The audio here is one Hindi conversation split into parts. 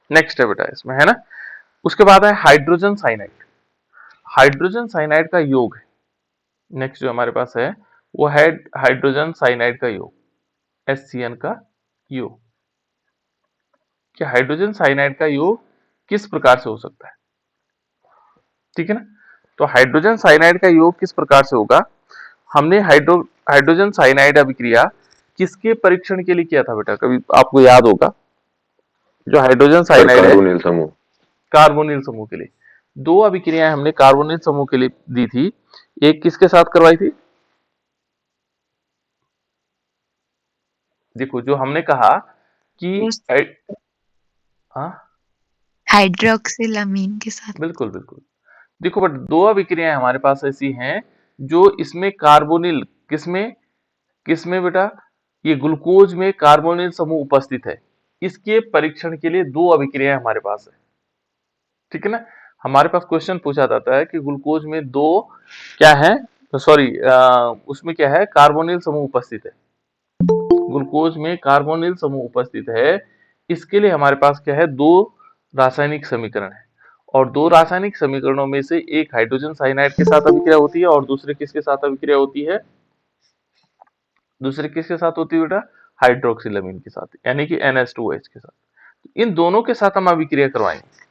नेक्स्ट है बेटा इसमें, है ना। उसके बाद है हाइड्रोजन साइनाइड। हाइड्रोजन साइनाइड का योग है, नेक्स्ट जो हमारे पास है वो है हाइड्रोजन साइनाइड का योग, HCN का योग। कि हाइड्रोजन साइनाइड का योग किस प्रकार से हो सकता है, ठीक है ना। तो हाइड्रोजन साइनाइड का योग किस प्रकार से होगा, हमने हाइड्रोजन साइनाइड अभिक्रिया किसके परीक्षण के लिए किया था बेटा, कभी आपको याद होगा। जो हाइड्रोजन सर साइनाइड है कार्बोनिल समूह। कार्बोनिल समूह के लिए, दो अभिक्रियाएं हमने कार्बोनिल समूह के लिए दी थी। एक किसके साथ करवाई थी, देखो जो हमने कहा कि हाँ हाइड्रोक्सिलामीन के साथ। बिल्कुल बिल्कुल। देखो बट दो अभिक्रियाएं हमारे पास ऐसी हैं जो इसमें कार्बोनिल किसमें किसमें बेटा, ये ग्लूकोज में कार्बोनिल समूह उपस्थित है। इसके परीक्षण के लिए दो अभिक्रियाएं हमारे पास है, ठीक है ना। हमारे पास क्वेश्चन पूछा जाता है कि ग्लूकोज में दो क्या है, सॉरी उसमें क्या है, कार्बोनिल समूह उपस्थित है। ग्लूकोज में कार्बोनिल समूह उपस्थित है, इसके लिए हमारे पास क्या है, दो रासायनिक समीकरण है। और दो रासायनिक समीकरणों में से एक हाइड्रोजन साइनाइड के साथ अभिक्रिया होती है और दूसरे किसके साथ अभिक्रिया होती है, दूसरे किसके साथ होती है बेटा, हाइड्रोक्सिलामीन के साथ, यानी कि NH2OH के साथ। इन दोनों के साथ हम अभिक्रिया करवाएंगे,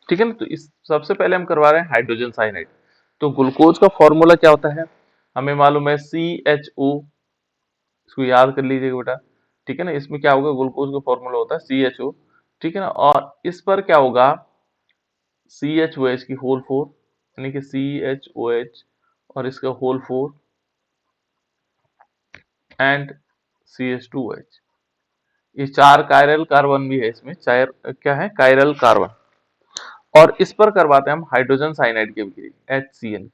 ठीक है ना। तो इस सबसे पहले हम करवा रहे हैं हाइड्रोजन साइनाइड। तो ग्लूकोज का फॉर्मूला क्या होता है, हमें मालूम है CHO, इसको याद कर लीजिएगा बेटा, ठीक है ना। इसमें क्या होगा, ग्लूकोज का फॉर्मूला होता है CHO, ठीक है ना। और इस पर क्या होगा, CHOH की होल 4, यानी कि CHOH और इसका होल 4 एंड CH2OH। ये चार कायरल कार्बन भी है इसमें, चार क्या है, कायरल कार्बन। और इस पर करवाते हैं हम हाइड्रोजन साइनाइड की अभिक्रिया HCN।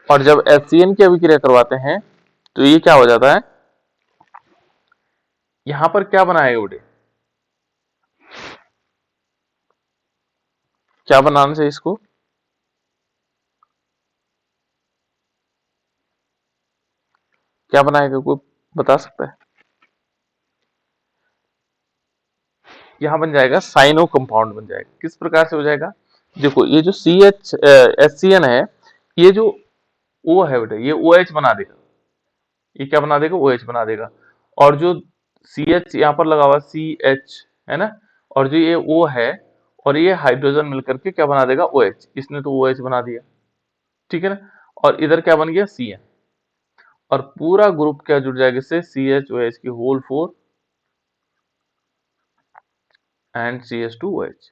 और जब HCN की अभिक्रिया करवाते हैं तो ये क्या हो जाता है, यहां पर क्या बनाएगा बेटे, क्या बनाने से इसको, क्या बनाएगा, कोई बता सकता है। यहां बन जाएगा साइनो कंपाउंड बन जाएगा। किस प्रकार से हो जाएगा, देखो ये जो HCN है, ये जो O है बेटा, ये OH बना देगा, ये क्या बना देगा, OH बना देगा। और जो CH यहाँ पर लगा हुआ CH है ना, और जो ये O है और ये हाइड्रोजन मिलकर के क्या बना देगा, OH, इसने तो OH बना दिया, ठीक है ना। और इधर क्या बन गया, CN। और पूरा ग्रुप क्या जुड़ जाएगा इससे, CHOH की होल 4 एंड CH2OH।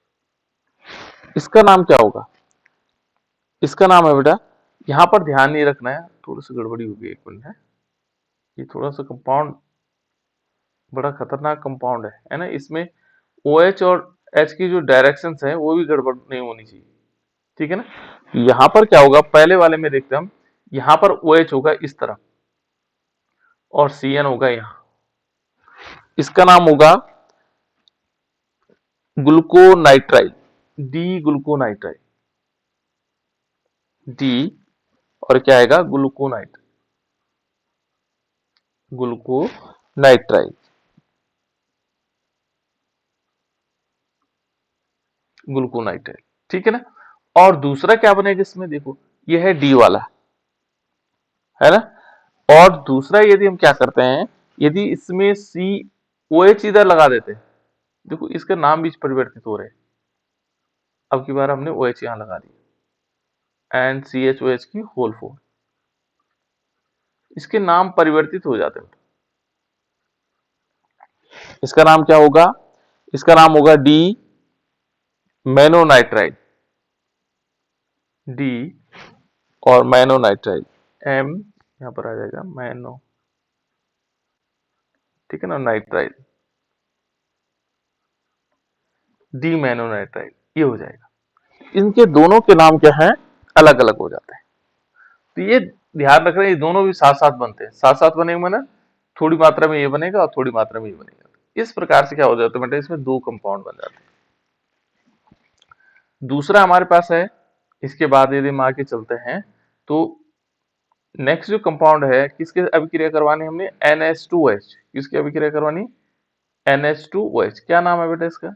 इसका नाम क्या होगा, इसका नाम है बेटा, यहां पर ध्यान नहीं रखना है, थोड़ी सी गड़बड़ी होगी, एक मिनट है। ये थोड़ा सा कंपाउंड बड़ा खतरनाक कंपाउंड है ना। इसमें OH और H की जो डायरेक्शंस है वो भी गड़बड़ नहीं होनी चाहिए, ठीक है ना। यहां पर क्या होगा, पहले वाले में देखते हैं हम, यहां पर OH होगा इस तरफ और CN होगा यहां, इसका नाम होगा ग्लूकोनाइट्राइल, डी ग्लूकोनाइट्राइल, डी, और क्या आएगा, ग्लूकोनाइट्राइल, ग्लूकोनाइट्राइल, ठीक है ना। और दूसरा क्या बनेगा इसमें, देखो ये है डी वाला, है ना। और दूसरा यदि हम क्या करते हैं, यदि इसमें COH इधर लगा देते हैं, देखो इसका नाम भी परिवर्तित हो रहे हैं। अब की बार हमने OH यहां लगा दिया एंड CHOH की होल 4, इसके नाम परिवर्तित हो जाते हैं। इसका नाम क्या होगा, इसका नाम होगा डी मैनोनाइट्राइल, डी और मैनोनाइट्राइल, M यहां पर आ जाएगा मैनो, ठीक है ना, नाइट्राइल, डी मैनोनाइट्राइल, ये हो जाएगा। इनके दोनों के नाम क्या है, अलग अलग हो जाते हैं। तो ये ध्यान रख रहे हैं, ये दोनों भी साथ साथ बनते हैं, साथ साथ बनेंगे मैंने, थोड़ी मात्रा में ये बनेगा और थोड़ी मात्रा में ये बनेगा। इस प्रकार से क्या हो जाता है बेटा, इसमें दो कंपाउंड बन जाते हैं। दूसरा हमारे पास है, इसके बाद यदि हम आगे चलते हैं तो नेक्स्ट जो कंपाउंड है, किसके अभिक्रिया करवानी हमने, NH2OH, किसकी अभिक्रिया करवानी, NH2OH। क्या नाम है बेटा इसका,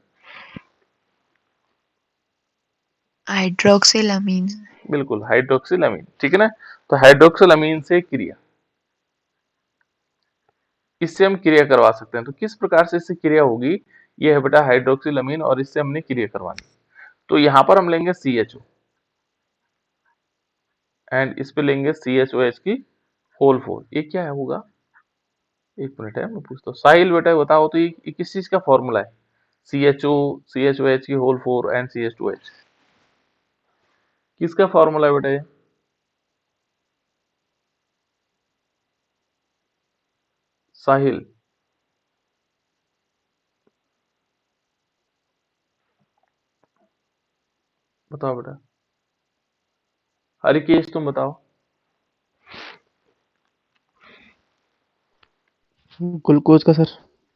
हाइड्रोक्सिलामीन। बिल्कुल हाइड्रोक्सिलामीन, ठीक है ना। तो हाइड्रोक्सिलामीन से क्रिया, इससे हम क्रिया करवा सकते हैं। तो किस प्रकार से इससे क्रिया होगी, ये है बेटा हाइड्रोक्सिलामीन, और इससे हमने क्रिया करवानी। तो यहां पर हम लेंगे CHO एंड इस पे लेंगे CHOH की होल 4। ये क्या है होगा, एक मिनट है मैं पूछता हूँ। साहिल बेटा बताओ तो ये किस चीज का फॉर्मूला है? CHO, CHOH की होल 4 एंड CH2H, किसका फॉर्मूला है बेटा ये? साहिल बताओ बेटा। हरिकेश तुम बताओ। ग्लूकोज का सर।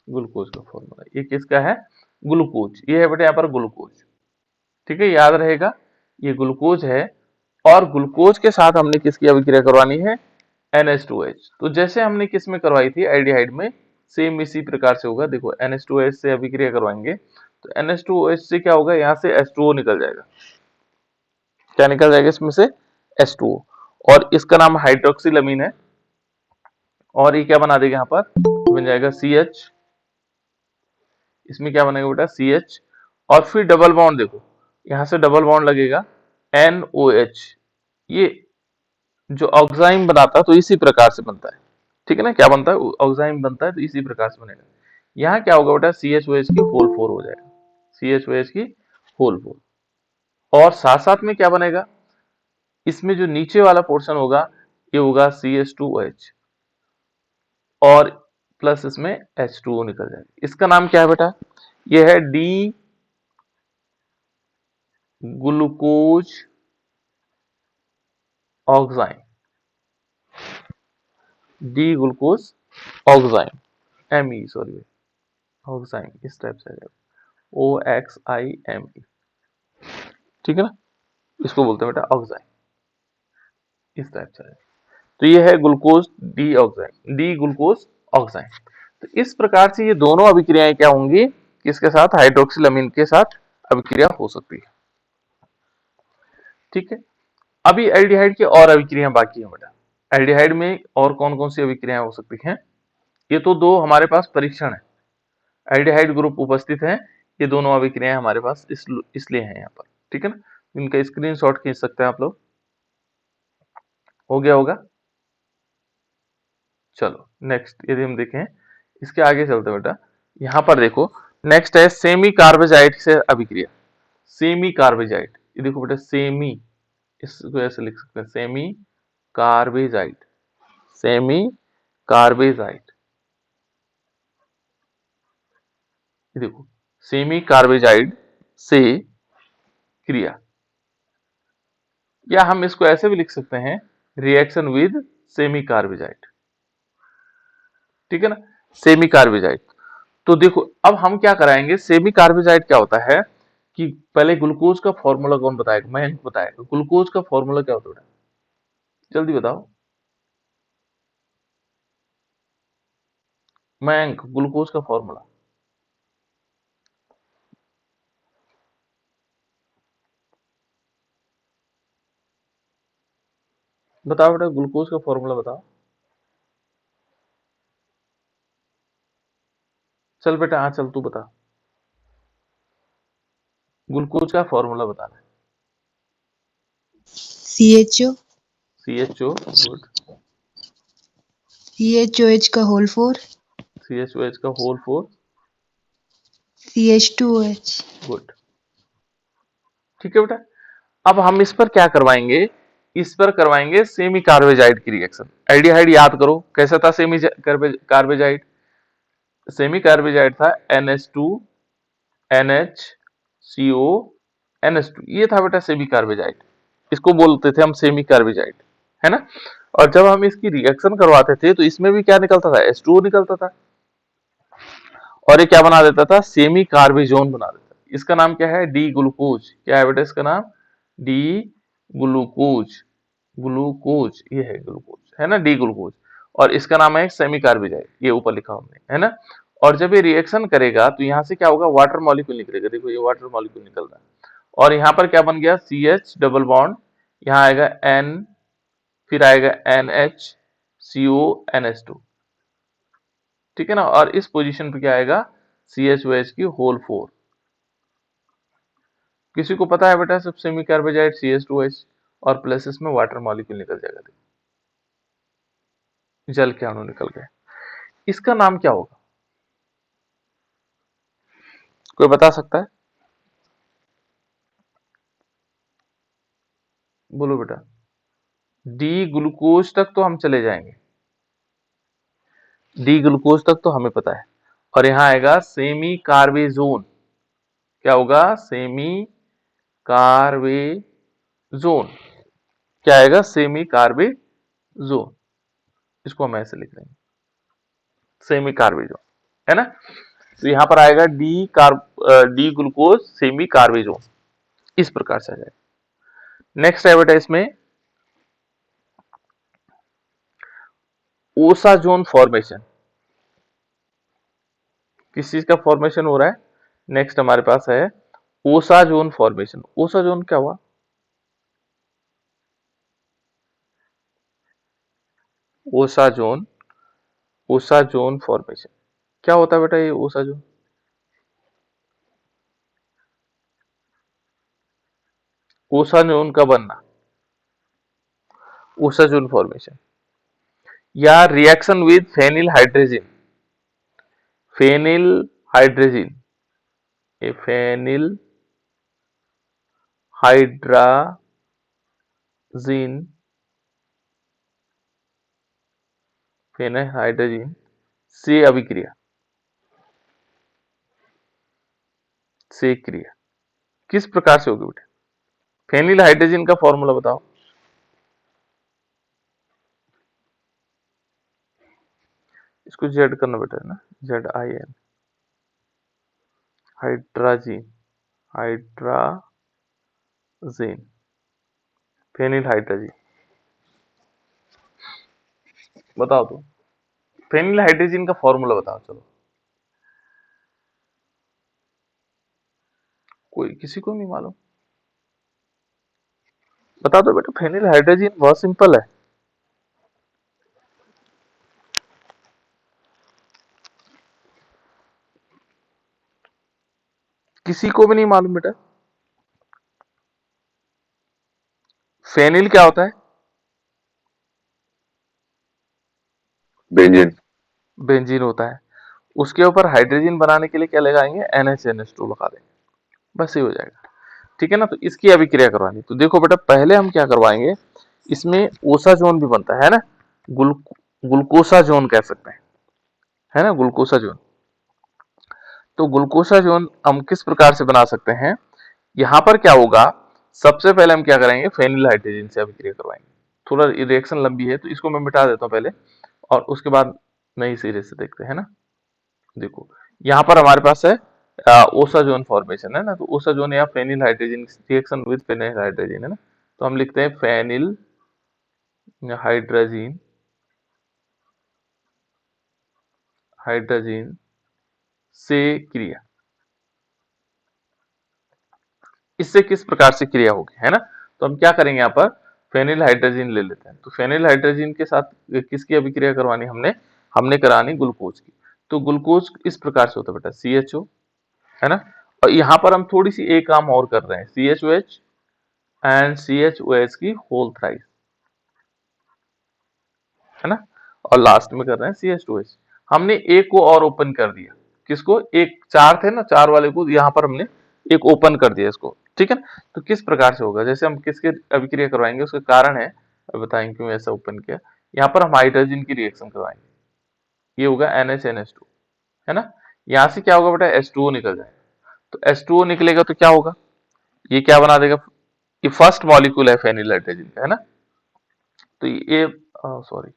ग्लूकोज का फॉर्मूला, ये किसका है? ग्लूकोज। ये है बेटा यहाँ पर ग्लूकोज, ठीक है, याद रहेगा ये ग्लूकोज है। और ग्लूकोज के साथ हमने किसकी अभिक्रिया करवानी है? NH2H। तो जैसे हमने किस में करवाई थी एल्डिहाइड में, सेम इसी प्रकार से होगा। देखो NH2H से अभिक्रिया करवाएंगे तो NH2OH से क्या होगा, यहाँ से H2O निकल जाएगा। क्या निकल जाएगा इसमें से? H2O। और इसका नाम हाइड्रोक्सिलामीन है, और ये क्या बना देगा यहाँ पर, बन जाएगा CH। इसमें क्या बनेगा बेटा? CH। और फिर डबल बॉन्ड, देखो यहां से डबल बॉन्ड लगेगा NOH। ये जो ऑक्साइम बनाता है तो इसी प्रकार से बनता है, ठीक है ना। क्या बनता है? ऑक्साइम बनता है, तो इसी प्रकार से बनेगा। यहाँ क्या होगा बेटा? CHOH की होल 4 हो जाएगा, CHOH की होल 4। और साथ साथ में क्या बनेगा, इसमें जो नीचे वाला पोर्शन होगा ये होगा CH2OH, और प्लस इसमें H2O निकल जाएगा। इसका नाम क्या है बेटा? ये है D glucose oxime, D glucose oxime, ME sorry, oxime इस टाइप से OXIME, ठीक है ना। इसको बोलते हैं बेटा ऑक्साइम, इस टाइप से। तो ये है glucose D oxime, D glucose oxime. तो इस प्रकार से ये दोनों अभिक्रियाएं क्या होंगी, किसके साथ? हाइड्रोक्सिलामीन के साथ अभिक्रिया हो सकती है, ठीक है। अभी एल्डिहाइड की और अभिक्रियाएं बाकी है बेटा। एल्डिहाइड में और कौन कौन सी अभिक्रियाएं हो सकती हैं? ये तो दो हमारे पास परीक्षण है, एल्डिहाइड ग्रुप उपस्थित है, ये दोनों अभिक्रियाएं हमारे पास इसलिए हैं यहाँ पर, ठीक है ना। इनका स्क्रीनशॉट खींच सकते हैं आप लोग। हो गया होगा। चलो नेक्स्ट यदि हम देखें, इसके आगे चलते बेटा। यहाँ पर देखो नेक्स्ट है सेमी कार्बेजाइड से अभिक्रिया। सेमी कार्बेजाइड, ये देखो बेटा सेमी, इसको ऐसे लिख सकते हैं सेमी कार्बेजाइड, सेमी कार्बेजाइड। ये देखो सेमी कार्बेजाइड से क्रिया, या हम इसको ऐसे भी लिख सकते हैं रिएक्शन विद सेमी कार्बेजाइड, ठीक है ना, सेमी कार्बेजाइड। तो देखो अब हम क्या कराएंगे, सेमी कार्बेजाइड क्या होता है कि पहले ग्लूकोज का फॉर्मूला कौन बताएगा? मैं बताएगा ग्लूकोज का फॉर्मूला क्या होता है, जल्दी बताओ। मैं ग्लूकोज का फॉर्मूला बताओ बेटा, ग्लूकोज का फॉर्मूला बताओ। चल बेटा, हाँ चल तू बता, ग्लूकोज का फॉर्मूला बताना है। CHO, CHO, good. CHOH का होल 4, CHOH का होल 4, CH2OH। गुड, ठीक है बेटा। अब हम इस पर क्या करवाएंगे, इस पर करवाएंगे सेमी कार्बेजाइड की रिएक्शन। एल्डिहाइड याद करो कैसा था सेमी कार्बेजाइड, सेमी कार्बेजाइड था NH2 NHCO NH2, ये था बेटा सेमी कार्बेजाइड, इसको बोलते थे हम सेमी कार्बेजाइड, है ना। और जब हम इसकी रिएक्शन करवाते थे तो इसमें भी क्या निकलता था? H2O निकलता था, और ये क्या बना देता था? सेमी कार्बेजोन बना देता। इसका नाम क्या है? D glucose. क्या है बेटा इसका नाम? डी ग्लूकोज, ग्लूकोज, ये है ग्लूकोज, है ना, डी ग्लूकोज। और इसका नाम है सेमी कार्बेजाइड, ये ऊपर लिखा हमने, है ना। और जब ये रिएक्शन करेगा तो यहाँ से क्या होगा? वाटर मॉलिक्यूल निकलेगा, देखो ये वाटर मॉलिक्यूल निकल रहा है। और यहां पर क्या बन गया, CH डबल बॉन्ड, यहां आएगा N, फिर आएगा NH CO NH2, ठीक है ना। और इस पोजीशन पे क्या आएगा, CHOH की होल 4। किसी को पता है बेटा, सब सेमी कार्बोजाइट CH2H और प्लस इसमें वाटर मॉलिक्यूल निकल जाएगा, देखो जल के अणु निकल गए। इसका नाम क्या होगा, कोई बता सकता है? बोलो बेटा। डी ग्लूकोज तक तो हम चले जाएंगे, डी ग्लूकोज तक तो हमें पता है। और यहां आएगा सेमी कार्बेजोन, क्या होगा, सेमी कार्बेजोन, क्या आएगा, सेमी कार्बेजोन। इसको हम ऐसे लिख देंगे, सेमी कार्बेजोन, है ना। तो यहां पर आएगा डी ग्लूकोज सेमी कार्बेजोन, इस प्रकार से आ जाएगा। नेक्स्ट है बेटा इसमें ओसाजोन फॉर्मेशन, किस चीज का फॉर्मेशन हो रहा है, नेक्स्ट हमारे पास है ओसाजोन फॉर्मेशन। ओसाजोन क्या हुआ, ओसाजोन, ओसाजोन फॉर्मेशन क्या होता है बेटा, ये ओसाजोन, ओसाजोन का बनना, ओसाजोन फॉर्मेशन, या reaction with phenyl hydrogen, phenyl hydrogen, ये फेनिल हाइड्राजीन, फेनिल हाइड्रोजन से अभिक्रिया, से क्रिया किस प्रकार से होगी बेटा, फेनिल हाइड्रोजन का फॉर्मूला बताओ। इसको जेड करना बेटा, है ना, ZIN, hydrazine, hydrazine, phenyl hydrogen, बताओ तो, फेनिल हाइड्रोजन का फॉर्मूला बताओ, चलो कोई, किसी को नहीं मालूम, बता दो बेटा। फेनिल हाइड्रोजन बहुत सिंपल है, किसी को भी नहीं मालूम बेटा। फेनिल क्या होता है, बेंजीन। बेंजीन होता है, उसके ऊपर हाइड्रोजन बनाने के लिए क्या लगाएंगे, NHNH2 लगा देंगे, बस ये हो जाएगा, ठीक है ना। तो इसकी अभिक्रिया करवानी, तो देखो बेटा पहले हम क्या करवाएंगे, इसमें ओसाजोन भी बनता है ना, ग्लूकोसाजोन कह सकते हैं, है ना, ग्लूकोसाजोन। तो ग्लूकोसाजोन हम किस प्रकार से बना सकते हैं, यहां पर क्या होगा, सबसे पहले हम क्या करेंगे, फेनिल हाइड्रोजन से अभिक्रिया करवाएंगे। थोड़ा रिएक्शन लंबी है तो इसको मैं मिटा देता हूं पहले, और उसके बाद नई सिरे से देखते हैं ना। देखो यहाँ पर हमारे पास है ओसाजोन फॉर्मेशन, है ना, तो ओसाजोन या phenyl hydrogen reaction with phenyl hydrogen, है ना। तो हम लिखते हैं फेनिल हाइड्रोजन, हाइड्रोजन से क्रिया, इससे किस प्रकार से क्रिया होगी, है ना। तो हम क्या करेंगे, यहाँ पर फेनिल हाइड्रोजन ले लेते हैं, तो फेनिल हाइड्रोजन के साथ किसकी अभिक्रिया करवानी, हमने हमने करानी ग्लूकोज की। तो ग्लूकोज इस प्रकार से होता है बेटा, CHO, है ना। और यहाँ पर हम थोड़ी सी एक काम और कर रहे हैं, CHOH एंड CHOH की होल थ्राइस, है ना। और लास्ट में कर रहे हैं CH2H। हमने एक को और ओपन कर दिया, किसको, एक चार थे ना, चार वाले को यहाँ पर हमने एक ओपन कर दिया इसको, ठीक है ना। तो किस प्रकार से होगा, जैसे हम किसके अभिक्रिया करवाएंगे, उसका कारण है, अब बताएंगे क्यों ऐसा ओपन किया। यहाँ पर हम हाइड्रोजन की रिएक्शन करवाएंगे, ये होगा NHNH2, है ना। यहाँ से क्या होगा बेटा, H2O निकल जाएगा। तो H2O निकलेगा तो क्या होगा, ये क्या बना देगा, ये फर्स्ट मॉलिक्यूल है फेनिल हाइड्रोजन का, है ना। तो ये सॉरी,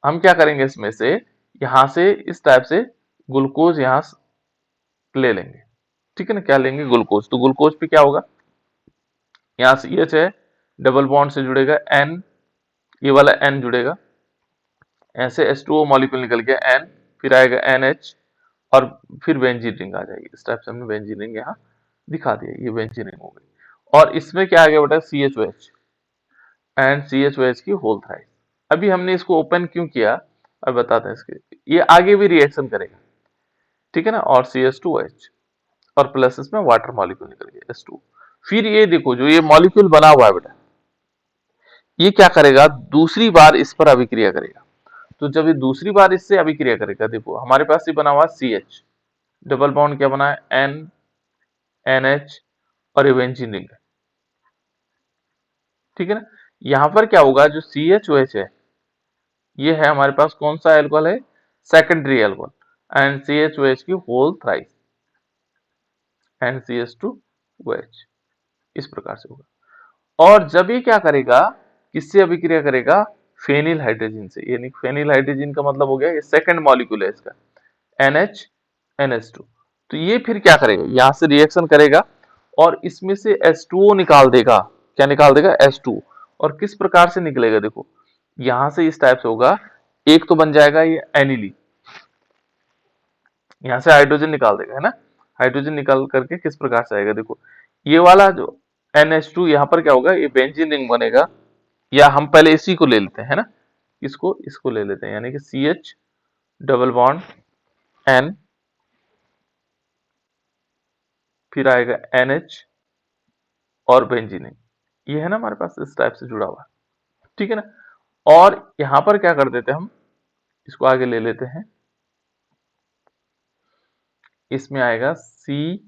हम क्या करेंगे, इसमें से यहां से इस टाइप से ग्लूकोज यहां ले लेंगे, ठीक है ना, क्या लेंगे, ग्लूकोज। तो ग्लूकोज पे क्या होगा, यहाँ से CH है, डबल बॉन्ड से जुड़ेगा N, ये वाला N जुड़ेगा, ऐसे H2O मॉलिक्यूल निकल गया N, फिर आएगा NH, और फिर बेंजीन रिंग आ जाएगी, इस टाइप से हमने बेंजीन रिंग यहाँ दिखा दिया, ये बेंजीन रिंग हो गई। और इसमें क्या आ गया बेटा, CHOH एंड CHOH की होल थ्राइस। अभी हमने इसको ओपन क्यों किया, अब बताते हैं इसके, ये आगे भी रिएक्शन करेगा, ठीक है ना, और CH2OH, और प्लस इसमें वाटर मॉलिक्यूल निकल गया H2। फिर ये देखो जो ये मॉलिक्यूल बना हुआ है बेटा, ये क्या करेगा, दूसरी बार इस पर अभिक्रिया करेगा। तो जब ये दूसरी बार इससे अभिक्रिया करेगा, देखो हमारे पास ये बना हुआ CH, डबल बॉन्ड क्या बना है, NH, और ये बेंजीन रिंग है, ठीक है ना। यहां पर क्या होगा, जो CHOH है, ये है हमारे पास कौन सा एल्कोहल है, सेकेंडरी एल्कोहल, एंड CHOH की होल थ्राइस, NCH2OH, इस प्रकार से होगा। और जब ये क्या करेगा, किससे अभिक्रिया करेगा, फेनिल हाइड्रोजन से, यानी फेनिल हाइड्रोजन का मतलब हो गया ये सेकंड मॉलिक्यूल है इसका, NH NH2। तो ये फिर क्या करेगा, यहां से रिएक्शन करेगा और इसमें से H2O निकाल देगा। क्या निकाल देगा, H2। और किस प्रकार से निकलेगा, देखो यहां से इस टाइप से होगा, एक तो बन जाएगा ये एनिलीन, यहां से हाइड्रोजन निकाल देगा, है ना। हाइड्रोजन निकाल करके किस प्रकार से आएगा, देखो ये वाला जो NH2 यहाँ पर क्या होगा, ये बेंजीन रिंग बनेगा। या हम पहले इसी को ले लेते हैं, है ना, इसको ले लेते हैं, यानी कि CH डबल बॉन्ड N, फिर आएगा NH और बेंजीन रिंग, ये है ना हमारे पास इस टाइप से जुड़ा हुआ, ठीक है ना। और यहां पर क्या कर देते हैं हम, इसको आगे ले लेते हैं, इसमें आएगा C,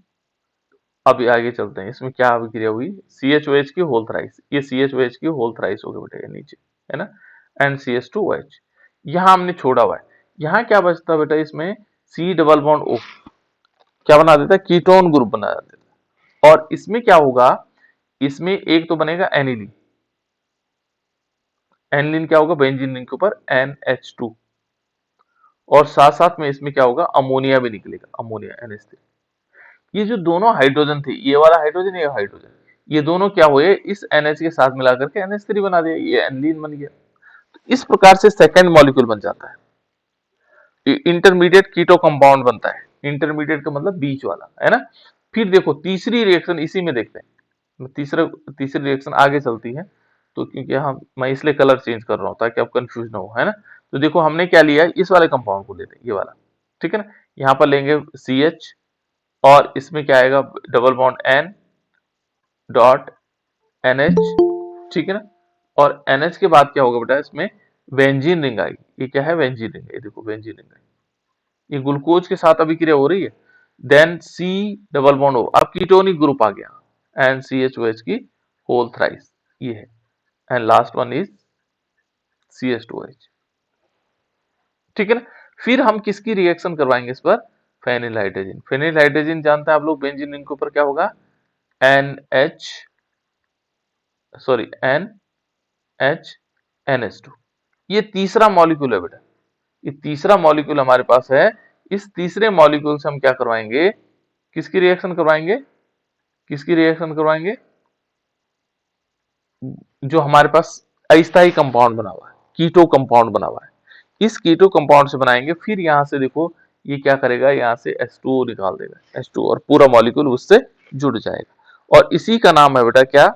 अब आगे चलते हैं, इसमें क्या अभिक्रिया हुई, CHOH की होल थ्राइस, ये CHOH की होल थ्राइस हो गया बेटा, ये नीचे है ना, एंड CH2OH, यहां हमने छोड़ा हुआ है। यहां क्या बचता है बेटा, इसमें C डबल बॉन्ड O क्या बना देता है, कीटोन ग्रुप बना देता है। और इसमें क्या होगा, इसमें एक तो बनेगा एनिलीन, एनिलीन क्या होगा, बेंजीन रिंग के ऊपर NH2, और साथ साथ में इसमें क्या होगा, अमोनिया भी निकलेगा, अमोनिया NH3। ये जो दोनों हाइड्रोजन थे, ये वाला हाइड्रोजन, ये हाइड्रोजन, ये दोनों क्या हुए, इस NH के साथ मिलाकर के NH3 बना दिया, ये एनिलीन बन गया। तो इस प्रकार से सेकंड मॉलिक्यूल बन जाता है, इंटरमीडिएट कीटो कंपाउंड बनता है। इंटरमीडिएट का मतलब बीच वाला, है ना। फिर देखो तीसरी रिएक्शन इसी में देखते हैं, तीसरी रिएक्शन आगे चलती है, तो क्योंकि हम, मैं इसलिए कलर चेंज कर रहा हूं ताकि आप कंफ्यूज ना हो, है ना। तो देखो हमने क्या लिया, इस वाले कंपाउंड को लेते हैं, ये वाला, ठीक है ना। यहाँ पर लेंगे CH, और इसमें क्या आएगा, double bond N dot NH, ठीक है ना। और NH के बाद क्या होगा बेटा, इसमें बेंजीन रिंग आएगी, ये क्या है, बेंजीन रिंग, ये देखो बेंजीन रिंग है, ये ग्लूकोज के साथ अभिक्रिया हो रही है। Then C double bond O, अब कीटोनिक ग्रुप आ गया, एंड CHOH की होल थ्राइस, ये है, and last one is CH2OH, ठीक है ना। फिर हम किसकी रिएक्शन करवाएंगे इस पर, फेनिल हाइड्रोजन। फेनिल हाइड्रोजन जानते हैं आप लोग, बेंजीन रिंग के ऊपर क्या होगा, NH, सॉरी NH NH2, ये तीसरा मॉलिक्यूल है बेटा, ये तीसरा मॉलिक्यूल हमारे पास है। इस तीसरे मॉलिक्यूल से हम क्या करवाएंगे, किसकी रिएक्शन करवाएंगे, किसकी रिएक्शन करवाएंगे, जो हमारे पास अस्थायी कंपाउंड बना हुआ है, कीटो कंपाउंड बना हुआ है, इस कीटो कंपाउंड से बनाएंगे। फिर यहां से देखो ये क्या करेगा, यहां से H2O निकाल देगा, H2, और पूरा मॉलिक्यूल उससे जुड़ जाएगा, और इसी का नाम है बेटा क्या,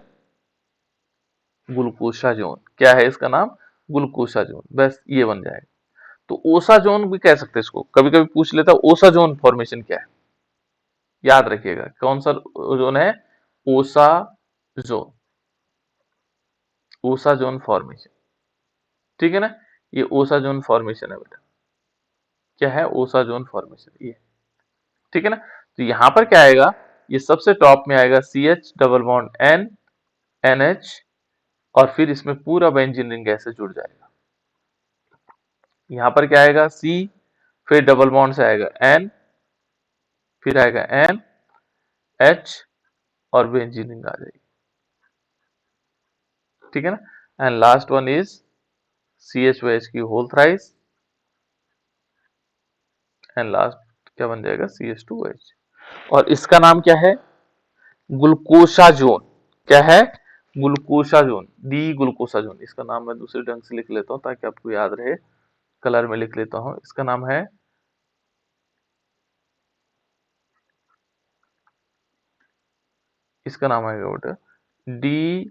ग्लूकोसाजोन। क्या है इसका नाम, ग्लूकोसाजोन, बस ये बन जाएगा। तो ओसाजोन भी कह सकते हैं इसको, कभी कभी पूछ लेता है ओसाजोन फॉर्मेशन क्या है, याद रखिएगा कौन सा जोन है, ओसा जोन, ओसा जोन फॉर्मेशन, ठीक है ना। ये ओसा जोन फॉर्मेशन है बेटा, क्या है, ओसा जोन फॉर्मेशन, ये, ठीक है ना। तो यहां पर क्या आएगा, ये सबसे टॉप में आएगा CH double bond N NH, और फिर इसमें पूरा बेंजीन रिंग ऐसे जुड़ जाएगा। यहां पर क्या आएगा, C, फिर डबल बॉन्ड से आएगा N, फिर आएगा N H, और बेंजीन रिंग आ जाएगी, ठीक है ना। And last one is CHOH की होल थ्राइस, एंड लास्ट क्या बन जाएगा, CH2OH। और इसका नाम क्या है, ग्लूकोसाजोन। क्या है, ग्लूकोसाजोन, डी ग्लूकोसाजोन। इसका नाम मैं दूसरे ढंग से लिख लेता हूं ताकि आपको याद रहे, कलर में लिख लेता हूं, इसका नाम है इसका नाम आएगा बेटा डी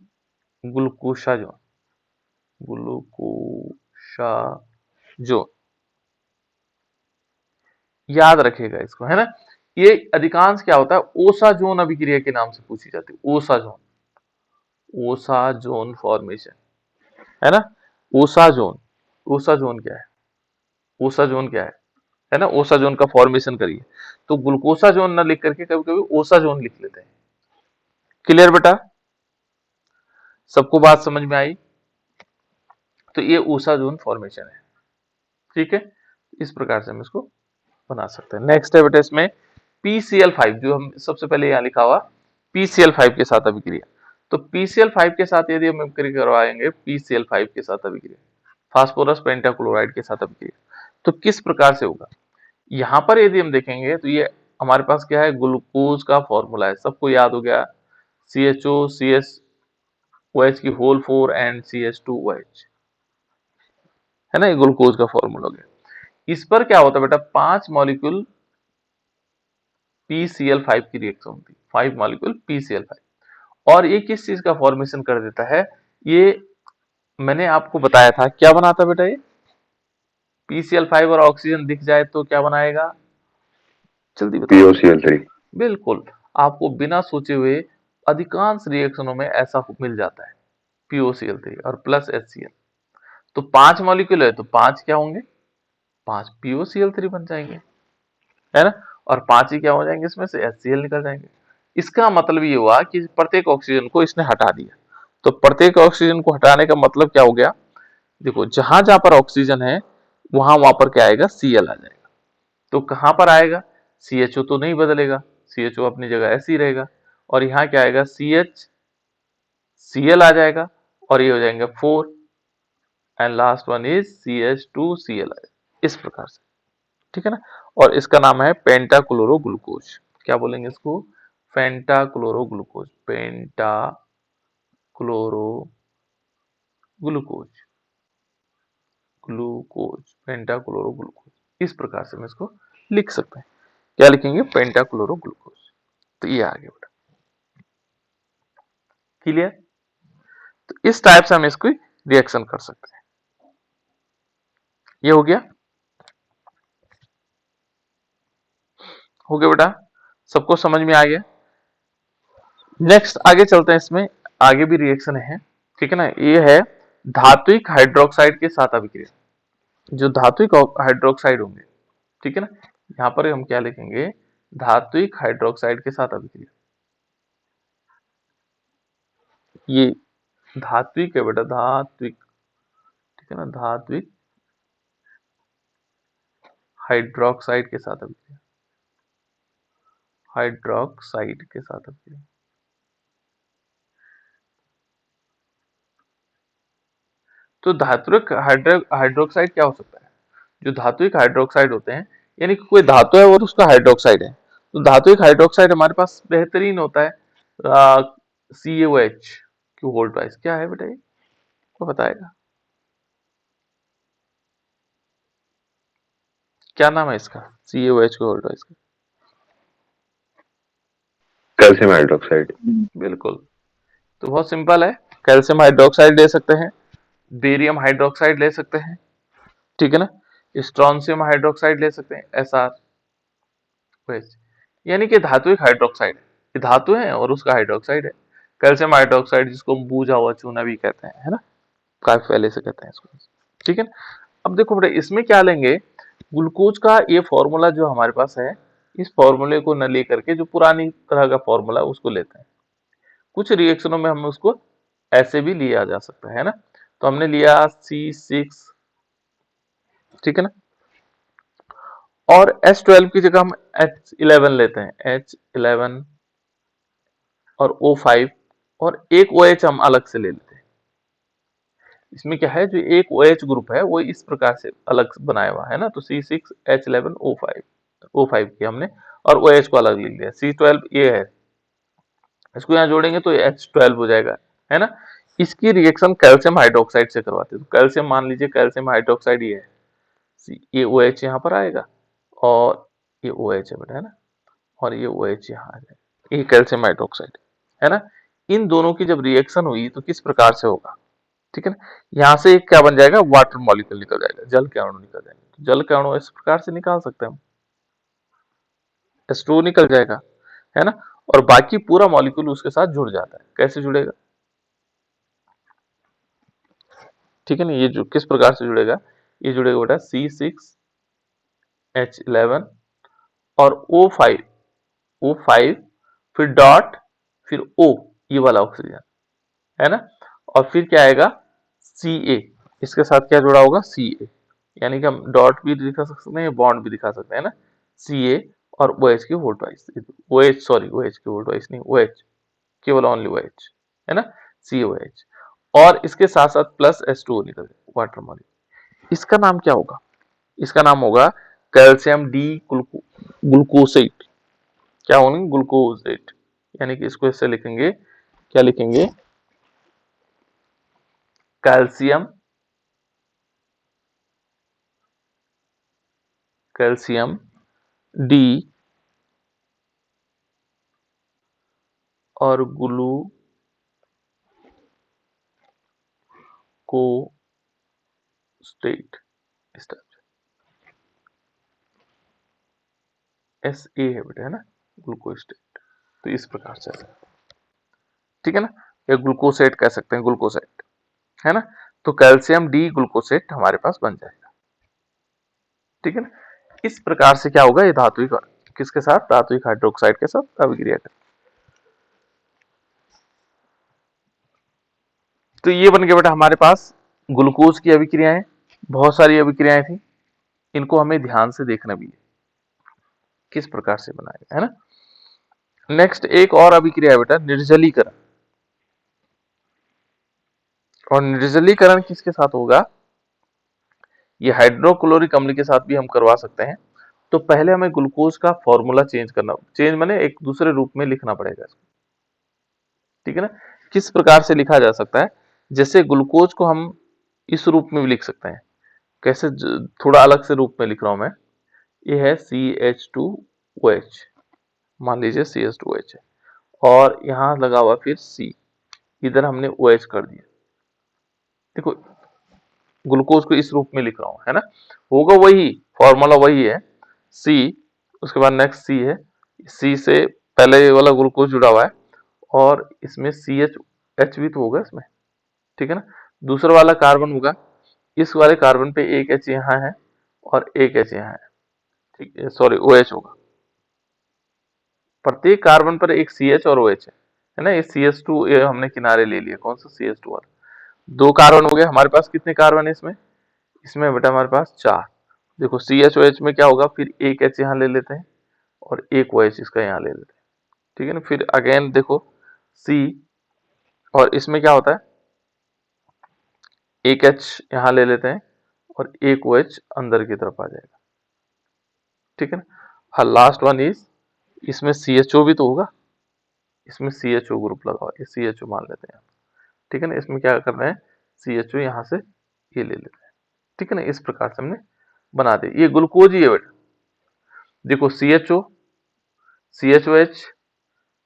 ग्लूकोसाजोन, ग्लूकोसाजोन। याद रखिएगा इसको, है ना। ये अधिकांश क्या होता है, ओसाजोन अभिक्रिया के नाम से पूछी जाती है। ओसाजोन, ओसाजोन फॉर्मेशन, है ना। ओसाजोन, ओसाजोन क्या है, ओसाजोन क्या है ना। ओसाजोन का फॉर्मेशन करिए, तो ग्लूकोसाजोन ना लिख करके कभी कभी ओसाजोन लिख लेते हैं। क्लियर बेटा, सबको बात समझ में आई। तो ये ओसाजोन फॉर्मेशन है, ठीक है। इस प्रकार से हम इसको बना सकते हैं। नेक्स्ट है बेटा इसमें PCl5, जो हम सबसे पहले यहाँ लिखा हुआ PCl5 के साथ अभिक्रिया। तो PCl5 के साथ यदि हम अभिक्रिया करवाएंगे, PCl5 के साथ अभिक्रिया फास्फोरस पेंटाक्लोराइड के साथ अभिक्रिया, तो किस प्रकार से होगा। यहाँ पर यदि हम देखेंगे तो ये हमारे पास क्या है, ग्लूकोज का फॉर्मूला है, सबको याद हो गया। CHO CSOH की होल 4 एंड CH2OH, है ना, ये ग्लूकोज का फॉर्मूला हो गया। इस पर क्या होता है बेटा, 5 मॉलिक्यूल PCl5 की रिएक्शन होती है, 5 मॉलिक्यूल PCl5। और ये किस चीज का फॉर्मेशन कर देता है, ये मैंने आपको बताया था। क्या बनाता बेटा ये, PCl5 और ऑक्सीजन दिख जाए तो क्या बनाएगा, जल्दी बताओ। POCl3। बिल्कुल, आपको बिना सोचे हुए अधिकांश रिएक्शनों में ऐसा मिल जाता है, POCl3 और प्लस HCl। तो 5 मॉलिक्यूल है तो 5 क्या होंगे, 5 POCl3 बन जाएंगे, है ना। और 5 ही क्या हो जाएंगे, इसमें से HCl निकल जाएंगे। इसका मतलब ये हुआ कि प्रत्येक ऑक्सीजन को इसने हटा दिया। तो प्रत्येक ऑक्सीजन को हटाने का मतलब क्या हो गया, देखो जहां जहां पर ऑक्सीजन है वहां वहां पर क्या आएगा, Cl आ जाएगा। तो कहां पर आएगा, CHO तो नहीं बदलेगा, CHO अपनी जगह ऐसे ही रहेगा। और यहाँ क्या आएगा, CH Cl आ जाएगा, और ये हो जाएंगे 4 and last one is CH2Cl आ जाएगा, इस प्रकार से, ठीक है ना। और इसका नाम है पेंटाक्लोरोग्लूकोज। क्या बोलेंगे इसको, पेंटाक्लोरोग्लूकोज, पेंटाक्लोरोग्लूकोज, ग्लूकोज, पेंटाक्लोरोग्लूकोज। इस प्रकार से हम इसको लिख सकते हैं। क्या लिखेंगे, पेंटाक्लोरोग्लूकोज। तो ये आ गया बेटा, क्लियर। तो इस टाइप से हम इसको रिएक्शन कर सकते हैं। ये हो गया, हो गया बेटा, सबको समझ में आ गया। नेक्स्ट आगे चलते हैं, इसमें आगे भी रिएक्शन है, ठीक है ना। ये है धात्विक हाइड्रोक्साइड के साथ अभिक्रिया। जो धात्विक हाइड्रोक्साइड होंगे, ठीक है ना, यहाँ पर हम क्या लिखेंगे, धात्विक हाइड्रोक्साइड के साथ अभिक्रिया। ये धात्विक है बेटा, धात्विक, ठीक है ना, धात्विक हाइड्रोक्साइड के साथ अभिक्रिया, हाइड्रोक्साइड के साथ अभिक्रिया। तो धात्विक हाइड्रोक्साइड क्या हो सकता है, जो धात्विक हाइड्रोक्साइड होते हैं, यानी कि कोई धातु है और उसका हाइड्रोक्साइड है। तो धात्विक हाइड्रोक्साइड हमारे पास बेहतरीन होता है CaOH की होल ट्वाइस। क्या है बेटा ये, को बताएगा, क्या नाम है इसका, CaOH की होल ट्वाइस का। Calcium hydroxide. बिल्कुल, तो बहुत सिंपल है, कैल्शियम हाइड्रोक्साइड ले सकते हैं, बेरियम हाइड्रोक्साइड ले सकते हैं, ठीक है ना, स्ट्रोंशियम हाइड्रोक्साइड ले सकते हैं, SrOH। यानी कि धात्विक हाइड्रोक्साइड, ये धातु है और उसका हाइड्रोक्साइड है। कैल्शियम हाइड्रोक्साइड जिसको हम बूझा हुआ चूना भी कहते हैं, है ना, काफी पहले से कहते हैं इसको, ठीक है ना। अब देखो बेटा, इसमें क्या लेंगे, ग्लूकोज का ये फॉर्मूला जो हमारे पास है, इस फॉर्मूले को न लेकर के जो पुरानी तरह का फॉर्मूला उसको लेते हैं। कुछ रिएक्शनों में हम उसको ऐसे भी लिया जा सकता है ना। तो हमने लिया C6, ठीक है ना, और H12 की जगह हम H11 लेते हैं, H11 और O5, और एक OH हम अलग से ले लेते हैं। इसमें क्या है, जो एक OH ग्रुप है वो इस प्रकार से अलग बनाया हुआ है ना, तो C6H11O5 की हमने, और OH को अलग लिख लिया। C12 ये है, इसको यहाँ जोड़ेंगे तो H12 हो जाएगा, है ना। इसकी रिएक्शन कैल्शियम हाइड्रोक्साइड से करवाते हैं। तो कैल्शियम, मान लीजिए कैल्शियम हाइड्रोक्साइड ये है, ये OH यहाँ पर आएगा, और ये OH है बेटा, है ना, और ये OH यहाँ आ जाएगा, ये कैल्शियम हाइड्रोक्साइड, है ना। इन दोनों की जब रिएक्शन हुई तो किस प्रकार से होगा, ठीक है ना। यहाँ से एक क्या बन जाएगा, वाटर मॉलिक्यूल निकल जाएगा, जल के अणु निकल जाएंगे। तो जल के अणु इस प्रकार से निकाल सकते हैं हम, H2O निकल जाएगा, है ना। और बाकी पूरा मॉलिक्यूल उसके साथ जुड़ जाता है। कैसे जुड़ेगा, ठीक है ना। ये जो किस प्रकार से जुड़ेगा, ये जुड़ेगा बेटा C6H11 और O5 फिर डॉट फिर O, ये वाला ऑक्सीजन, है ना। और फिर क्या आएगा Ca, इसके साथ क्या जुड़ा होगा Ca, यानी कि हम डॉट भी दिखा सकते हैं, बॉन्ड भी दिखा सकते हैं ना। Ca और OH की volt wise, OH sorry OH की वोल्ट वाइज नहीं, OH केवल ओनली OH, है ना, COH। और इसके साथ साथ प्लस H2O निकल जाए, वाटर मॉलिक्यूल। इसका नाम क्या होगा, इसका नाम होगा कैल्शियम डी ग्लूकोसेट। क्या होंगे, ग्लूकोसेट। यानी कि इसको ऐसे लिखेंगे, क्या लिखेंगे, कैल्शियम डी और ग्लूकोस्टेट, इस टाइप से SA है बेटा, है ना, ग्लूकोस्टेट। तो इस प्रकार से, ठीक है ना, ये ग्लूकोसेट कह सकते हैं, ग्लूकोसेट, है ना। तो कैल्शियम डी ग्लूकोसेट हमारे पास बन जाएगा, ठीक है ना। इस प्रकार से क्या होगा, ये धात्विक, किसके साथ, धात्विक हाइड्रोक्साइड के साथ अभिक्रिया करें। तो ये बन गया बेटा हमारे पास ग्लूकोज की अभिक्रियाएं। बहुत सारी अभिक्रियाएं थी, इनको हमें ध्यान से देखना भी है किस प्रकार से बनाएगा, है ना। नेक्स्ट एक और अभिक्रिया है बेटा, निर्जलीकरण। और निर्जलीकरण किसके साथ होगा, ये हाइड्रोक्लोरिक अम्ल के साथ भी हम करवा सकते हैं। तो पहले हमें ग्लूकोज का फॉर्मूला चेंज करना, चेंज माने एक दूसरे रूप में लिखना पड़ेगा इसको, ठीक है ना। किस प्रकार से लिखा जा सकता है, जैसे ग्लूकोज को हम इस रूप में भी लिख सकते हैं। कैसे, थोड़ा अलग से रूप में लिख रहा हूं मैं। ये है CH2OH, मान लीजिए CH2OH है, और यहां लगा हुआ फिर C, इधर हमने OH कर दिया। देखो ग्लूकोज को इस रूप में लिख रहा हूं, है ना, होगा वही, फॉर्मूला वही है C, उसके बाद नेक्स्ट C है, C से पहले वाला ग्लूकोज जुड़ा हुआ है, और इसमें CH भी तो होगा इसमें, ठीक है ना। दूसरा वाला कार्बन होगा, इस वाले कार्बन पे एक H यहाँ है और एक H यहाँ है, ठीक है, सॉरी OH होगा। प्रत्येक कार्बन पर एक CH और OH है ना। ये CH2 ये हमने किनारे ले लिया, कौन सा CH2 वाला। दो कार्बन हो गए हमारे पास, कितने कार्बन है इसमें, इसमें बेटा हमारे पास 4। देखो CHOH में क्या होगा, फिर एक H यहाँ ले लेते हैं और एक OH इसका यहाँ ले लेते हैं, ठीक है ना। फिर अगेन देखो C, और इसमें क्या होता है, एक H यहाँ ले लेते हैं और एक OH अंदर की तरफ आ जाएगा, ठीक है ना। हाँ, लास्ट वन इज, इसमें CHO भी तो होगा, इसमें CHO ग्रुप लगा हुआ है, CHO मान लेते हैं, ठीक है ना। इसमें क्या कर रहे हैं, CHO यहाँ से ये ले लेते हैं, ठीक है ना। इस प्रकार से हमने बना दिया, ये ग्लूकोज ही है बेटा। देखो CHO, CHOH,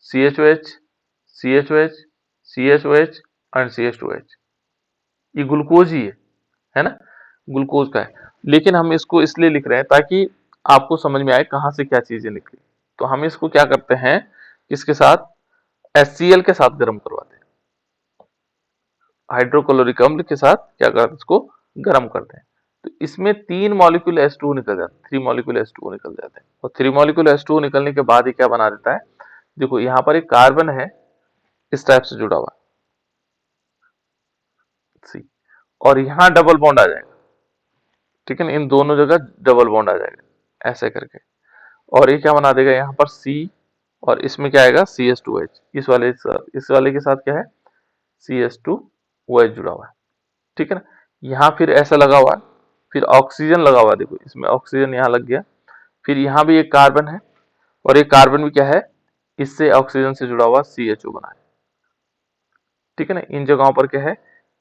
CHOH, CHOH, CHOH and CH2H, ये ग्लूकोज ही है ना, ग्लूकोज का है। लेकिन हम इसको इसलिए लिख रहे हैं ताकि आपको समझ में आए कहां से क्या चीजें निकली। तो हम इसको क्या करते हैं, इसके साथ HCl के साथ गर्म करवाते हैं, हाइड्रोक्लोरिक अम्ल के साथ क्या करते हैं, इसको गर्म करते हैं। तो इसमें 3 मॉलिक्यूल H2O निकल जाते हैं, 3 मॉलिक्यूल H2O निकल जाते हैं। और 3 मॉलिक्यूल H2O निकलने के बाद ये क्या बना देता है, देखो यहाँ पर एक कार्बन है इस टाइप से जुड़ा हुआ C, और यहाँ डबल बॉन्ड आ जाएगा, ठीक है ना। इन दोनों जगह डबल बॉन्ड आ जाएगा ऐसे करके, और ये क्या बना देगा यहाँ पर C, और इसमें क्या आएगा CH2H, इस वाले के साथ क्या है CH2OH जुड़ा हुआ है, ठीक है ना। यहाँ फिर ऐसा लगा हुआ है, फिर ऑक्सीजन लगा हुआ है, देखो इसमें ऑक्सीजन यहाँ लग गया। फिर यहाँ भी एक कार्बन है, और एक कार्बन भी क्या है, इससे ऑक्सीजन से जुड़ा हुआ CHO बना है, ठीक है ना। इन जगहों पर क्या है,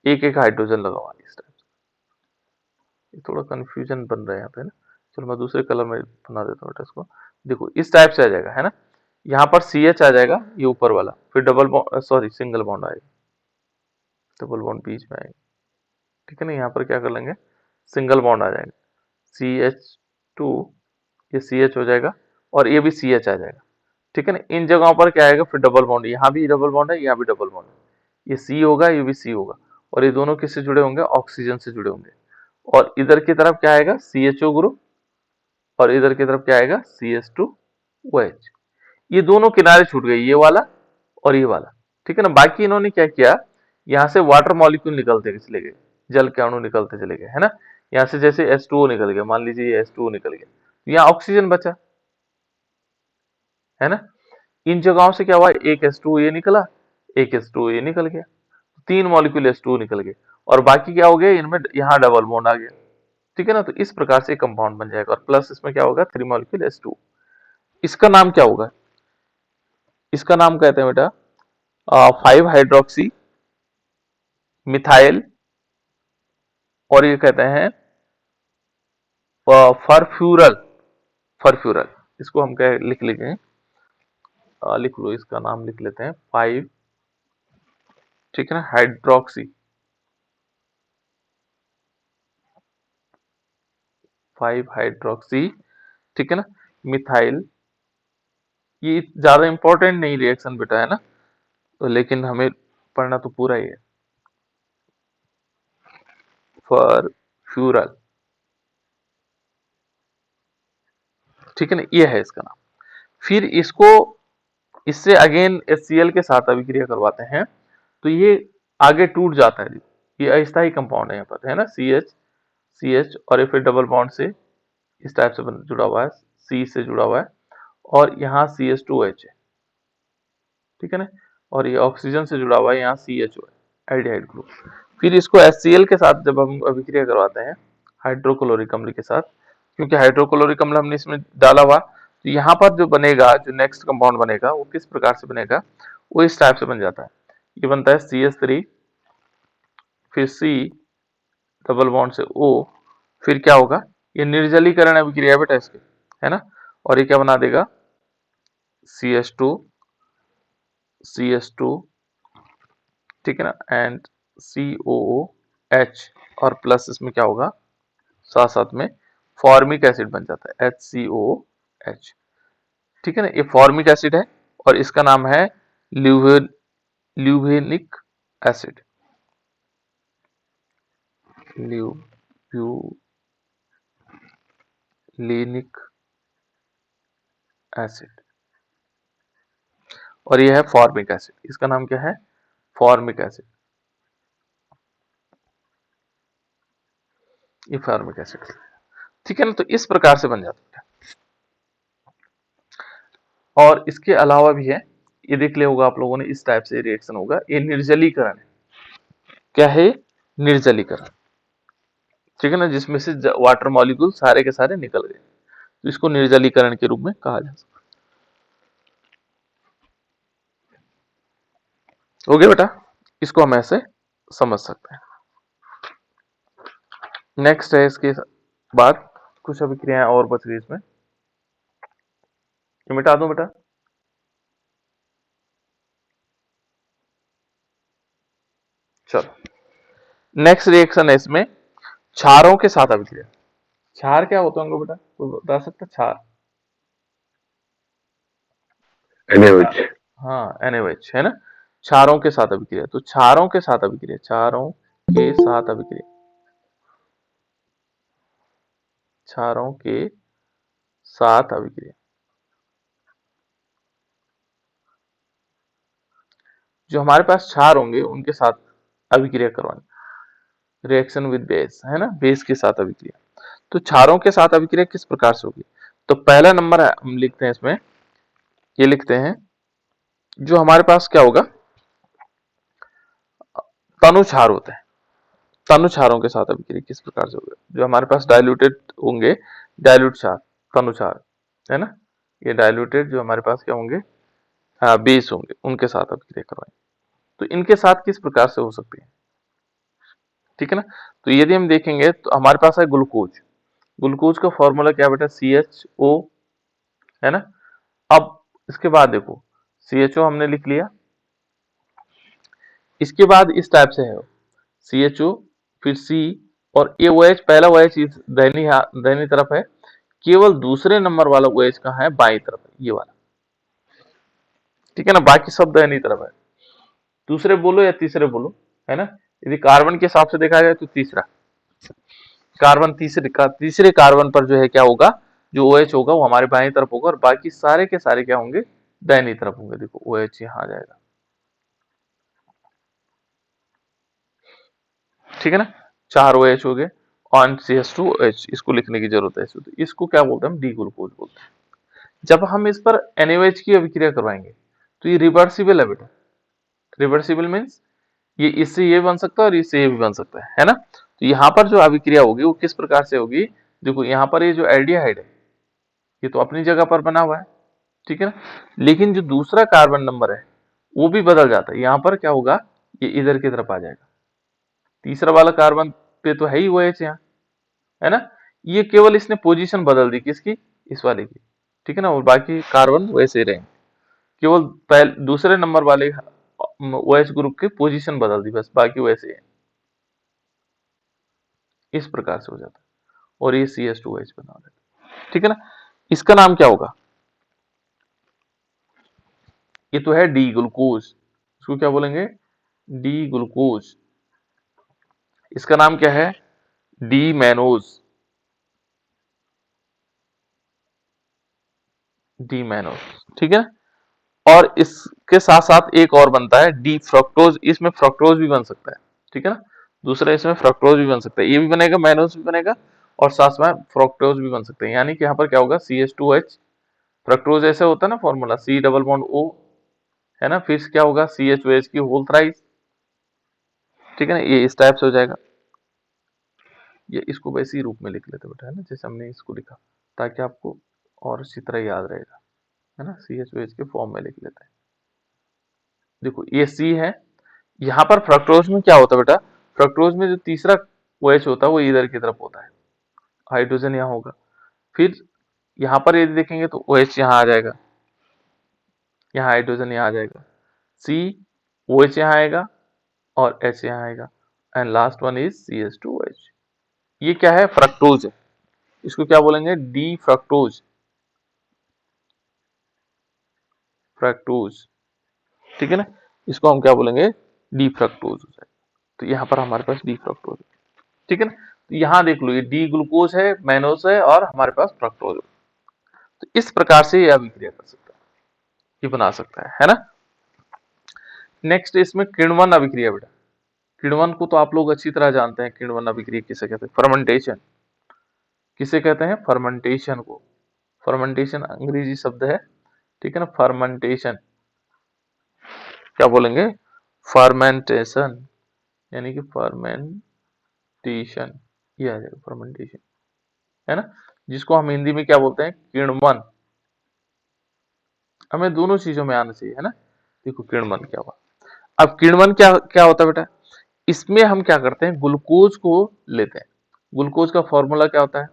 एक एक हाइड्रोजन लगा हुआ है इस टाइप से। थोड़ा कंफ्यूजन बन रहा है यहाँ पे ना, चलो मैं दूसरे कलर में बना देता हूँ इसको। देखो इस टाइप से आ जाएगा, है ना। यहाँ पर CH आ जाएगा, ये ऊपर वाला, फिर double bond, sorry single bond आएगा, डबल बॉन्ड बीच में आएगा, ठीक है ना। यहाँ पर क्या कर लेंगे, सिंगल बॉन्ड आ जाएगा, CH2, ये CH हो जाएगा और ये भी CH आ जाएगा, ठीक है ना। इन जगहों पर क्या आएगा, फिर डबल बॉन्ड, यहाँ भी डबल बॉन्ड है, यहाँ भी डबल बॉन्ड है, ये C होगा, ये भी C होगा, और ये दोनों किससे जुड़े होंगे, ऑक्सीजन से जुड़े होंगे। और इधर की तरफ क्या आएगा, CHO ग्रुप, और इधर की तरफ क्या आएगा, CH2OH। ये दोनों किनारे छूट गए, ये वाला और ये वाला, ठीक है ना। बाकी इन्होंने क्या किया, यहाँ से वाटर मॉलिक्यूल निकलते चले गए, जल के अणु निकलते चले गए, है ना। यहाँ से जैसे H2O निकल गया, मान लीजिए ये H2O निकल गया, तो यहाँ ऑक्सीजन बचा, है ना। इन जगहों से क्या हुआ, एक H2O ये निकला, एक H2O ये निकल गया, 3 मॉलिक्यूल H2O निकल गए, और बाकी क्या हो गया, इनमें यहाँ डबल बॉन्ड आ गया, ठीक है ना। तो इस प्रकार से कंपाउंड बन जाएगा, और प्लस इसमें क्या होगा, 3 मॉलिक्यूल H2O। इसका नाम क्या होगा, इसका नाम कहते हैं बेटा 5 हाइड्रोक्सी मिथाइल, और ये कहते हैं फरफ्यूरल, फरफ्यूरल, इसको हम क्या लिख लेंगे, लिख लो, इसका नाम लिख लेते हैं 5, ठीक है ना, हाइड्रोक्सी 5 हाइड्रोक्सी, ठीक है ना, मिथाइल। ये ज्यादा इंपॉर्टेंट नहीं रिएक्शन बेटा, है ना, तो लेकिन हमें पढ़ना तो पूरा ही है, फरफ्यूरल, ठीक है ना, ये है इसका नाम। फिर इसको, इससे अगेन HCl के साथ अभिक्रिया करवाते हैं, तो ये आगे टूट जाता है, ये अस्थायी कंपाउंड है यहाँ पर, है ना, CH और ये फिर डबल बॉन्ड से इस टाइप से जुड़ा हुआ है, C से जुड़ा हुआ है, और यहाँ CH2OH है, ठीक है ना, और ये ऑक्सीजन से जुड़ा हुआ है, यहाँ CHO है, एल्डिहाइड ग्रुप। फिर इसको HCl के साथ जब हम अभिक्रिया करवाते हैं हाइड्रोक्लोरिक अम्ल के साथ, क्योंकि हाइड्रोक्लोरिक अम्ल हमने इसमें डाला हुआ, तो यहाँ पर जो बनेगा, जो नेक्स्ट कंपाउंड बनेगा वो किस प्रकार से बनेगा, वो इस टाइप से बन जाता है। ये बनता है CH3, फिर C, डबल बॉन्ड से O, फिर क्या होगा, ये निर्जलीकरण अभिक्रिया बेटा इसकी, है ना, और ये क्या बना देगा, CH2, CH2, ठीक है ना, एंड COOH, और प्लस इसमें क्या होगा, साथ साथ में फॉर्मिक एसिड बन जाता है, HCOOH, ठीक है ना। ये फॉर्मिक एसिड है, और इसका नाम है ल्यूवेनिक एसिड, ल्यूवेनिक एसिड, और ये है फॉर्मिक एसिड, इसका नाम क्या है, फॉर्मिक एसिड, ये फॉर्मिक एसिड, ठीक है ना। तो इस प्रकार से बन जाता है, और इसके अलावा भी है, ये देख लिया होगा आप लोगों ने, इस टाइप से रिएक्शन होगा, ये निर्जलीकरण है, क्या है, निर्जलीकरण, ठीक है ना, जिसमें से वाटर मॉलिक्यूल सारे के सारे निकल गए, तो इसको निर्जलीकरण के रूप में कहा जा सकता है। हो गया बेटा, इसको हम ऐसे समझ सकते हैं। नेक्स्ट है, इसके बाद कुछ अभिक्रियाएं और बच गई इसमें, ये मिटा दूं बेटा, चलो नेक्स्ट रिएक्शन है इसमें क्षारों के साथ अभिक्रिया। क्षार क्या होता होंगे बेटा, कोई बता सकता है, क्षार, NaOH, हाँ NaOH, है ना, क्षारों के साथ अभिक्रिया, तो क्षारों के साथ अभिक्रिया, क्षारों के साथ अभिक्रिया, क्षारों के साथ अभिक्रिया, जो हमारे पास क्षार होंगे उनके साथ अभिक्रिया करवानी, रिएक्शन विद बेस, है ना, बेस के साथ अभिक्रिया। तो क्षारों के साथ अभिक्रिया किस प्रकार से होगी, तो पहला नंबर है, हम लिखते हैं इसमें, ये लिखते हैं, जो हमारे पास क्या होगा, तनु क्षार होते हैं, तनु क्षारों के साथ अभिक्रिया किस प्रकार से होगा, जो हमारे पास डाइल्यूटेड होंगे, डाइल्यूट क्षार, तनु क्षार, है ना, ये डाइल्यूटेड जो हमारे पास क्या होंगे, बेस होंगे, उनके साथ अभिक्रिया करवाएंगे, तो इनके साथ किस प्रकार से हो सकती है, ठीक है ना। तो यदि हम देखेंगे तो हमारे पास है ग्लूकोज, ग्लूकोज का फॉर्मूला क्या बेटा, CHO, है ना। अब इसके बाद देखो CHO हमने लिख लिया। इसके बाद इस टाइप से है CHO, फिर C और ये OH, पहला OH इस दाहिनी तरफ है, केवल दूसरे नंबर वाला OH कहाँ है, बाई तरफ है, ये वाला, ठीक है ना, बाकी सब दाहिनी तरफ है। दूसरे बोलो या तीसरे बोलो, है ना, यदि कार्बन के हिसाब से देखा जाए तो तीसरा कार्बन, तीसरे कार्बन पर जो है क्या होगा, जो OH होगा वो हमारे बाएं तरफ होगा और बाकी सारे के सारे क्या होंगे, दाहिनी तरफ होंगे। देखो OH यहाँ आ जाएगा, ठीक है ना, 4 OH हो गए और CH2OH, इसको लिखने की जरूरत है। तो इसको क्या बोलते हैं, हम डी ग्लूकोज बोलते हैं। जब हम इस पर NaOH की अभिक्रिया करवाएंगे तो ये रिवर्सिबल है बेटा। रिवर्सिबल मीन्स ये इससे ये बन सकता है और इससे ये भी बन सकता है ना। तो यहाँ पर जो अभिक्रिया होगी वो किस प्रकार से होगी, देखो यहाँ पर ये जो एल्डिहाइड है ये तो अपनी जगह पर बना हुआ है, ठीक है ना, लेकिन जो दूसरा कार्बन नंबर है वो भी बदल जाता है। यहाँ पर क्या होगा, ये इधर की तरफ आ जाएगा, तीसरा वाला कार्बन पे तो है ही OH यहाँ, है ना, ये केवल इसने पोजीशन बदल दी, किसकी, इस वाले की, ठीक है ना, और बाकी कार्बन वैसे ही रहेंगे, केवल दूसरे नंबर वाले OH ग्रुप की पोजीशन बदल दी, बस बाकी वैसे है। इस प्रकार से हो जाता है और ये CH2OH बना देता है, ठीक है ना। इसका नाम क्या होगा, ये तो है डी ग्लूकोज, इसको क्या बोलेंगे, डी ग्लूकोज। इसका नाम क्या है, डी मैनोज, डी मैनोज, ठीक है ना। और इसके साथ साथ एक और बनता है डी फ्रक्टोज, इसमें फ्रक्टोज भी बन सकता है, ठीक है ना, दूसरा इसमें फ्रक्टोज भी बन सकता है, ये भी बनेगा, मैनोज भी बनेगा और साथ में फ्रक्टोज भी बन सकते हैं। यानी कि यहाँ पर क्या होगा, CH2H, फ्रक्टोज ऐसे होता है ना formula, C double bond O, है ना, फिर क्या होगा CHOH की होल थ्राइस, ठीक है ना, ये इस टाइप से हो जाएगा। ये इसको वैसे ही रूप में लिख लेते बेटा, है ना, जैसे हमने इसको लिखा, ताकि आपको और अच्छी तरह याद रहेगा, है ना, CHOH के फॉर्म में लिख लेते हैं। देखो ये C है, यहाँ पर फ्रक्टोज में क्या होता है बेटा, फ्रक्टोज में जो तीसरा OH होता है वो इधर की तरफ होता है, हाइड्रोजन यहाँ होगा, फिर यहाँ पर यदि देखेंगे तो OH यहाँ आ जाएगा, यहाँ हाइड्रोजन यहाँ आ जाएगा, C OH यहाँ आएगा और H यहाँ आएगा, and last one is CH2OH। ये क्या है, फ्रक्टोज है, इसको क्या बोलेंगे, डी फ्रक्टोज, फ्रक्टोज, ठीक है ना, इसको हम क्या बोलेंगे, डी फ्रक्टोज हो जाएगा। तो यहाँ पर हमारे पास डी फ्रक्टोज है, ठीक है ना। तो यहाँ देख लो ये डी ग्लूकोज है, मैनोज है और हमारे पास फ्रक्टोज है। तो इस प्रकार से ये अभिक्रिया कर सकता है, ये बना सकता है ना। नेक्स्ट इसमें किण्वन अभिक्रिया बेटा, किण्वन को तो आप लोग अच्छी तरह जानते हैं, किण्वन अभिक्रिया किसे कहते हैं, फर्मेंटेशन, किसे कहते हैं, फर्मेंटेशन को, फर्मेंटेशन अंग्रेजी शब्द है, ठीक है ना, फर्मेंटेशन क्या बोलेंगे, फर्मेंटेशन, यानी कि फर्मेंटेशन, ये आ जाएगा फर्मेंटेशन, है ना, जिसको हम हिंदी में क्या बोलते हैं, किण्वन। हमें दोनों चीजों में आना चाहिए, है ना। देखो किण्वन क्या हुआ, अब किण्वन क्या क्या होता है बेटा, इसमें हम क्या करते हैं, ग्लूकोज को लेते हैं। ग्लूकोज का फॉर्मूला क्या होता है,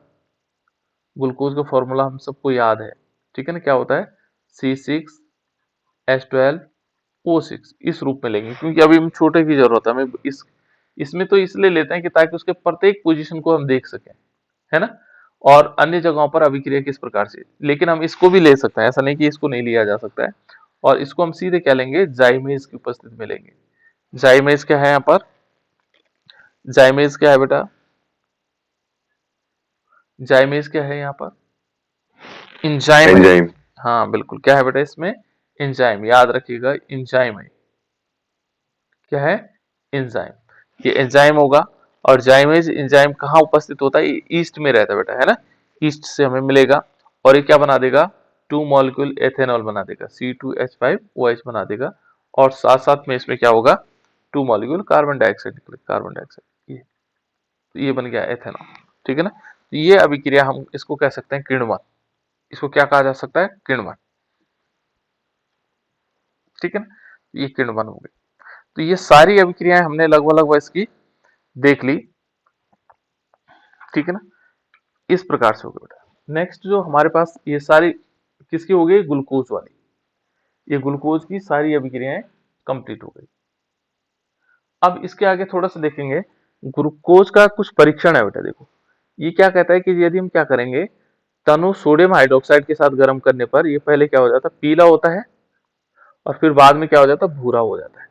ग्लूकोज का फॉर्मूला हम सबको याद है, ठीक है ना, क्या होता है, C6H12O6, इस रूप में लेंगे क्योंकि अभी हम छोटे की जरूरत है हमें, इसमें तो इसलिए लेते हैं कि ताकि उसके प्रत्येक पोजीशन को हम देख सकें, है ना, और अन्य जगहों पर अभिक्रिया किस प्रकार से, लेकिन हम इसको भी ले सकते हैं, ऐसा नहीं कि इसको नहीं लिया जा सकता है, और इसको हम सीधे क्या लेंगे, जाइमेज की उपस्थिति में लेंगे। जाइमेज क्या है यहाँ पर, जाइमेज क्या है बेटा, जाइमेज क्या है यहाँ पर, एंजाइम है। एंजाइम। हाँ बिल्कुल, क्या है बेटा इसमें, एंजाइम, याद रखिएगा एंजाइम है, क्या है, एंजाइम, ये एंजाइम होगा। और जाइमेज एंजाइम कहाँ उपस्थित होता है, ईस्ट में रहता है बेटा, है ना, ईस्ट से हमें मिलेगा और ये क्या बना देगा, 2 मॉलिक्यूल एथेनॉल बना देगा, C2H5OH बना देगा, और साथ साथ में इसमें क्या होगा, 2 मॉलिक्यूल कार्बन डाइऑक्साइड निकले, कार्बन डाइऑक्साइड, ये तो ये बन गया एथेनॉल, ठीक है ना। तो ये अभिक्रिया हम इसको कह सकते हैं किण्वन, इसको क्या कहा जा सकता है, किण्वन, ठीक है ना, ये किण्वन हो गए। तो ये सारी अभिक्रियाएं हमने लगभग इसकी देख ली, ठीक है ना, इस प्रकार से हो गया बेटा। नेक्स्ट जो हमारे पास ये सारी किसकी हो गई, ग्लूकोज वाली, ये ग्लूकोज की सारी अभिक्रियाएं कंप्लीट हो गई। अब इसके आगे थोड़ा सा देखेंगे, ग्लूकोज का कुछ परीक्षण है बेटा। देखो ये क्या कहता है कि यदि हम क्या करेंगे, तनु सोडियम हाइड्रोक्साइड के साथ गर्म करने पर ये पहले क्या हो जाता है, पीला होता है, और फिर बाद में क्या हो जाता है, भूरा हो जाता है।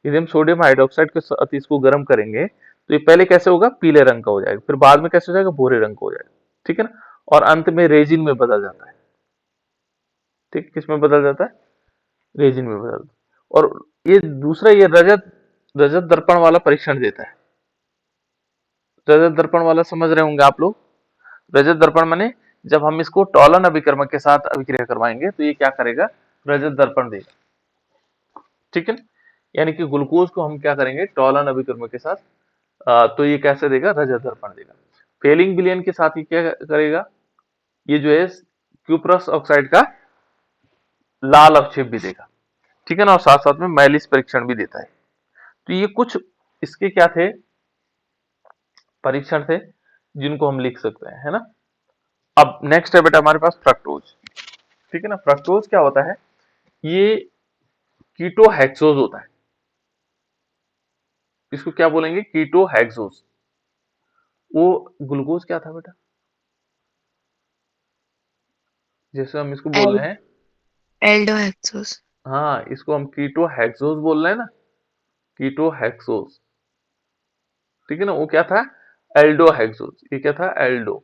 यदि हम सोडियम हाइड्रोक्साइड के साथ इसको गर्म करेंगे तो ये पहले कैसे होगा, पीले रंग का हो जाएगा, फिर बाद में कैसे हो जाएगा, भूरे रंग का हो जाएगा, ठीक है ना, और अंत में रेजिन में बदल जाता है। ठीक, किस में बदल जाता है, रेजिन में बदल जाता है। और ये दूसरा, ये रजत रजत दर्पण वाला परीक्षण देता है। रजत दर्पण वाला समझ रहे होंगे आप लोग। रजत दर्पण माने जब हम इसको टॉलन अभिकर्मक के साथ अभिक्रिया करवाएंगे तो ये क्या करेगा, रजत दर्पण देगा, ठीक है ना। यानी कि ग्लूकोज को हम क्या करेंगे, टॉलन अभिकर्मक के साथ तो ये कैसे देगा, रजत दर्पण देगा। फेलिंग विलयन के साथ ही क्या करेगा, ये जो है क्यूप्रस ऑक्साइड का लाल अवक्षेप भी देगा, ठीक है ना, और साथ साथ में मैलिस परीक्षण भी देता है। तो ये कुछ इसके क्या थे, परीक्षण थे जिनको हम लिख सकते हैं, है ना। अब नेक्स्ट है बेटा हमारे पास फ्रक्टोज, ठीक है ना। फ्रक्टोज क्या होता है, ये कीटोहेक्सोज होता है। इसको क्या बोलेंगे, कीटोहेक्सोज। वो ग्लूकोज क्या था बेटा, जैसे हम इसको बोल एल रहे हैं, एल्डोहेक्सोस। हाँ इसको हम कीटोहेक्सोज बोल रहे हैं ना, कीटोहेक्सोज, ठीक है ना। वो क्या था, एल्डोहेक्सोज। ये क्या था, एल्डो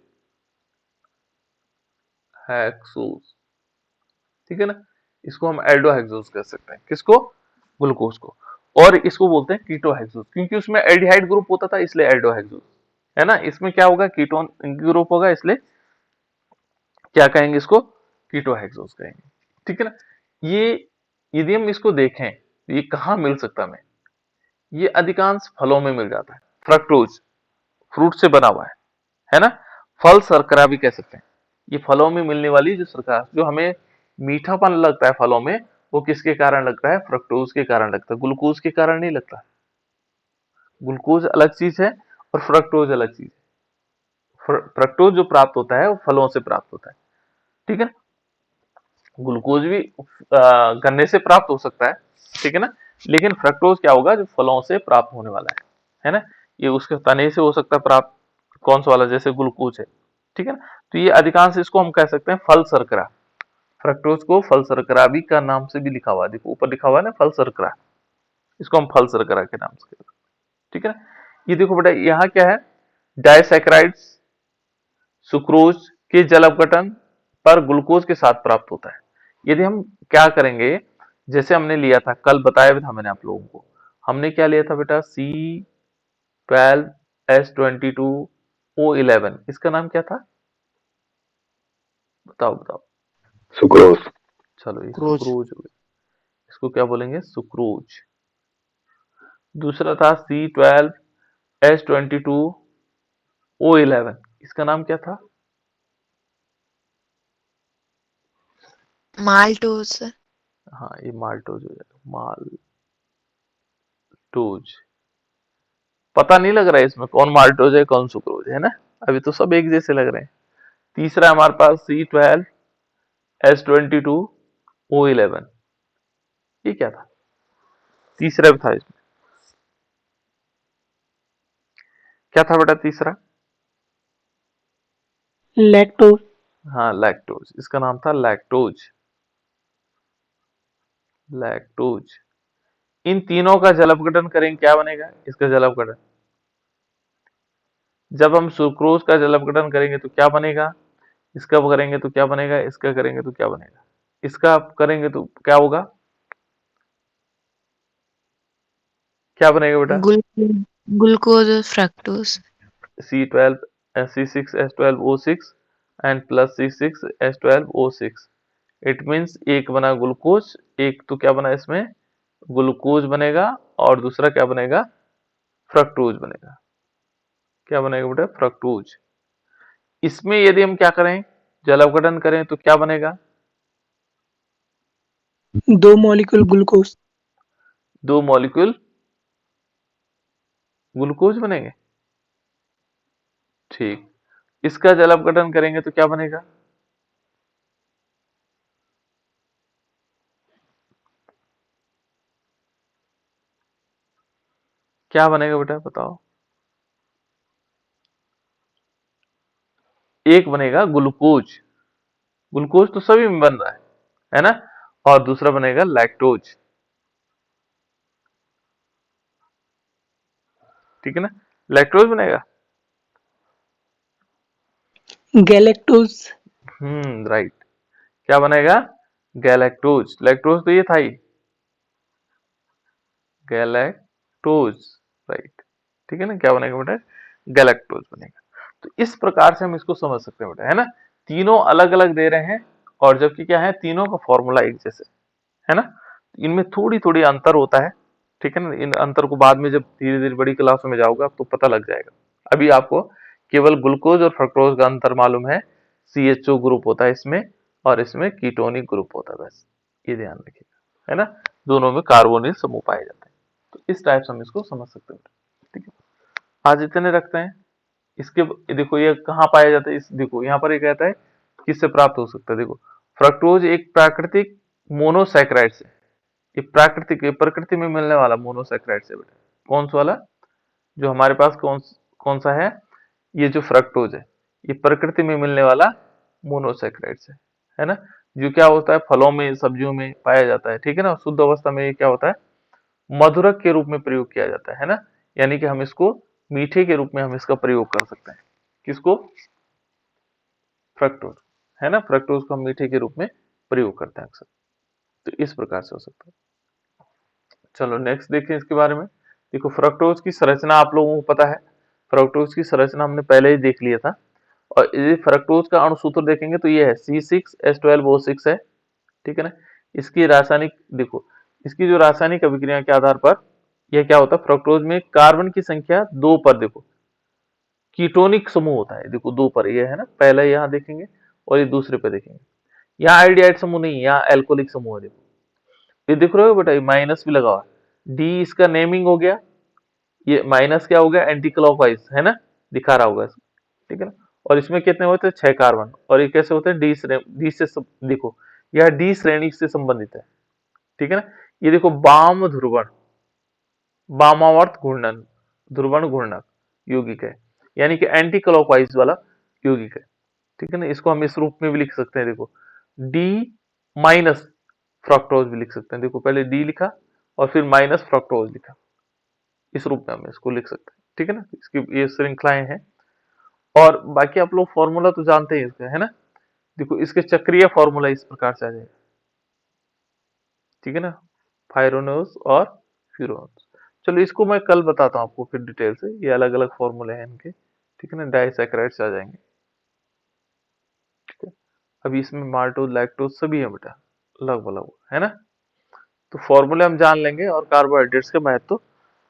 हेक्सोज, ठीक है ना। इसको हम एल्डोहेक्सोज कह सकते हैं, किसको, ग्लूकोज को। और इसको बोलते हैं कीटोहेक्सोज, क्योंकि उसमें एल्डिहाइड ग्रुप होता था इसलिए एल्डोहेक्सोज, है ना। इसमें क्या होगा, कीटोन ग्रुप होगा, इसलिए क्या कहेंगे, इसको कीटोहेक्सोज कहेंगे, ठीक है ना। ये यदि हम इसको देखें तो ये कहाँ मिल सकता है हमें, ये अधिकांश फलों में मिल जाता है। फ्रक्टोज फ्रूट से बना हुआ है ना। फल शर्करा भी कह सकते हैं। ये फलों में मिलने वाली जो शर्करा, जो हमें मीठापन लगता है फलों में, वो किसके कारण लगता है, फ्रक्टोज के कारण लगता है, ग्लूकोज के कारण नहीं लगता। ग्लूकोज अलग चीज है और फ्रक्टोज अलग चीज है। फ्रक्टोज जो प्राप्त होता है वो फलों से प्राप्त होता है, ठीक है ना। ग्लूकोज भी गन्ने से प्राप्त हो सकता है, ठीक है ना, लेकिन फ्रक्टोज क्या होगा, जो फलों से प्राप्त होने वाला है ना। ये उसके तने से हो सकता है प्राप्त, कौन सा वाला, जैसे ग्लूकोज है, ठीक है ना। तो ये अधिकांश इसको हम कह सकते हैं फल शर्करा। फ्रक्टोज को फल शर्करा भी का नाम से भी लिखा हुआ है, देखो ऊपर लिखा हुआ है ना, फल शर्करा। इसको हम फल शर्करा के नाम से कहते हैं, ठीक है ना। ये देखो बेटा यहाँ क्या है, डाइसैकेराइड्स सुक्रोज के जल अपघटन पर ग्लूकोज के साथ प्राप्त होता है। यदि हम क्या करेंगे, जैसे हमने लिया था, कल बताया भी था मैंने आप लोगों को, हमने क्या लिया था बेटा, C12H22O11, इसका नाम क्या था, बताओ बताओ। सुक्रोज, चलो ये क्रोज। सुक्रोज हो गया, इसको क्या बोलेंगे, सुक्रोज। दूसरा था C12H22O11, इसका नाम क्या था, माल्टोस। हाँ ये माल्टोज हो जाएगा, माल्टोज। पता नहीं लग रहा है इसमें कौन माल्टोज है कौन सुक्रोज है ना, अभी तो सब एक जैसे लग रहे हैं। तीसरा हमारे पास C12H22O11, ये क्या था, तीसरा भी था इसमें, क्या था बेटा तीसरा, लैक्टोज। हाँ लैक्टोज, इसका नाम था लैक्टोज, लैक्टोज। इन तीनों का जल अपघटन करेंगे क्या बनेगा, इसका जल अपघटन, जब हम सुक्रोज का जल अपघटन करेंगे तो क्या बनेगा, इसका करेंगे तो क्या बनेगा, इसका करेंगे तो क्या बनेगा, इसका करेंगे तो क्या होगा, क्या बनेगा बेटा, ग्लूकोज और fructose. C12 C6H12O6 and plus C6H12O6। It means एक बना ग्लूकोज, एक तो क्या बना इसमें, ग्लूकोज बनेगा, और दूसरा क्या बनेगा, फ्रक्टोज बनेगा। क्या बनेगा बेटा, फ्रक्टोज। इसमें यदि हम क्या करें, जल अपघटन करें तो क्या बनेगा, 2 मॉलिक्यूल ग्लूकोज। दो मॉलिक्यूल ग्लूकोज बनेंगे, ठीक। इसका जल अपघटन करेंगे तो क्या बनेगा, क्या बनेगा बेटा बताओ? एक बनेगा ग्लूकोज, ग्लूकोज तो सभी में बन रहा है ना? और दूसरा बनेगा लैक्टोज, ठीक है ना? लैक्टोज बनेगा। गैलेक्टोज। राइट। क्या बनेगा? गैलेक्टोज। लैक्टोज तो ये था ही, गैलेक्टोज, राइट। ठीक है ना? क्या बनेगा बेटा? गैलेक्टोज बनेगा। तो इस प्रकार से हम इसको समझ सकते हैं बेटा, है ना? तीनों अलग अलग दे रहे हैं और जबकि क्या है, तीनों का फॉर्मूला एक जैसे, है ना? इनमें थोड़ी थोड़ी अंतर होता है, ठीक है ना? इन अंतर को बाद में जब धीरे धीरे बड़ी क्लासों में जाओगे आप तो पता लग जाएगा। अभी आपको केवल ग्लूकोज और फ्रक्टोज का अंतर मालूम है, CHO ग्रुप होता है इसमें और इसमें कीटोनिक ग्रुप होता है, बस ये ध्यान रखिएगा, है ना? दोनों में कार्बोनिल समूह पाए जाते हैं। तो इस टाइप से हम इसको समझ सकते हैं, ठीक है? आज इतने रखते हैं। इसके देखो ये कहाँ पाया जाता है, इस देखो यहाँ पर ये कहता है किससे प्राप्त हो सकता है। देखो फ्रक्टोज एक प्राकृतिक मोनोसैकेराइड से, ये प्राकृतिक, ये प्रकृति में मिलने वाला मोनोसैकेराइड से बेटा। कौन सा वाला? जो हमारे पास कौन कौन सा है? ये जो फ्रक्टोज है, ये प्रकृति में मिलने वाला मोनोसैकेराइड से, है ना? जो क्या होता है, फलों में सब्जियों में पाया जाता है, ठीक है ना? शुद्ध अवस्था में ये क्या होता है, मधुरक के रूप में प्रयोग किया जाता है ना? यानी कि हम इसको मीठे के रूप में हम इसका प्रयोग कर सकते हैं। किसको? फ्रक्टोज, है ना? फ्रक्टोज को हम मीठे के रूप में प्रयोग करते हैं अक्सर। तो इस प्रकार से हो सकता है। चलो नेक्स्ट देखें इसके बारे में। देखो फ्रक्टोज की संरचना आप लोगों को पता है, फ्रक्टोज की संरचना हमने पहले ही देख लिया था। और ये फ्रक्टोज का अणुसूत्र देखेंगे तो ये है C6H12O6 है, ठीक है ना? इसकी रासायनिक देखो, इसकी जो रासायनिक अभिक्रिया के आधार पर यह क्या होता है, फ्रक्टोज में कार्बन की संख्या 2 पर देखो कीटोनिक समूह होता है। देखो 2 पर ये है ना, पहले यहाँ देखेंगे और ये दूसरे पे देखेंगे। यहाँ आइडियाइड समूह नहीं, यहाँ एल्कोहलिक समूह है। देखो ये दिख रहा है बेटा, ये माइनस भी लगा हुआ है। डी इसका नेमिंग हो गया, ये माइनस क्या हो गया, एंटी क्लॉकवाइज, है ना? दिखा रहा होगा इसको, ठीक है ना? और इसमें कितने होते हैं, 6 कार्बन। और ये कैसे होते हैं, डी से देखो यह डी श्रेणी से संबंधित है, ठीक है ना? ये देखो वाम ध्रुवण, वामावर्त घूर्णन, ध्रुवण घूर्णक यौगिक है, यानी कि एंटी क्लॉकवाइज वाला यौगिक है, ठीक है ना? इसको हम इस रूप में भी लिख सकते हैं। देखो डी माइनस फ्रक्टोज भी लिख सकते हैं। देखो पहले डी लिखा और फिर माइनस फ्रक्टोज लिखा, इस रूप में हम इसको लिख सकते हैं, ठीक है ना? इसकी ये श्रृंखलाएं हैं। और बाकी आप लोग फॉर्मूला तो जानते हैं इसका, है ना? देखो इसके चक्रीय फॉर्मूला इस प्रकार से आ जाएगा, ठीक है ना? फायरोनोस और फ्यूरोन्स। चलो इसको मैं कल बताता हूँ आपको फिर डिटेल से, ये अलग अलग फॉर्मूले हैं इनके, ठीक है ना? डाइसैकेराइड से आ जाएंगे, ठीक है? अभी इसमें माल्टोज लैक्टोज सभी है बेटा, अलग अलग, है ना? तो फॉर्मूले हम जान लेंगे और कार्बोहाइड्रेट्स का महत्व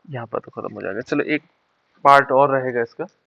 यहाँ पर तो खत्म हो जाएगा। चलो एक पार्ट और रहेगा इसका,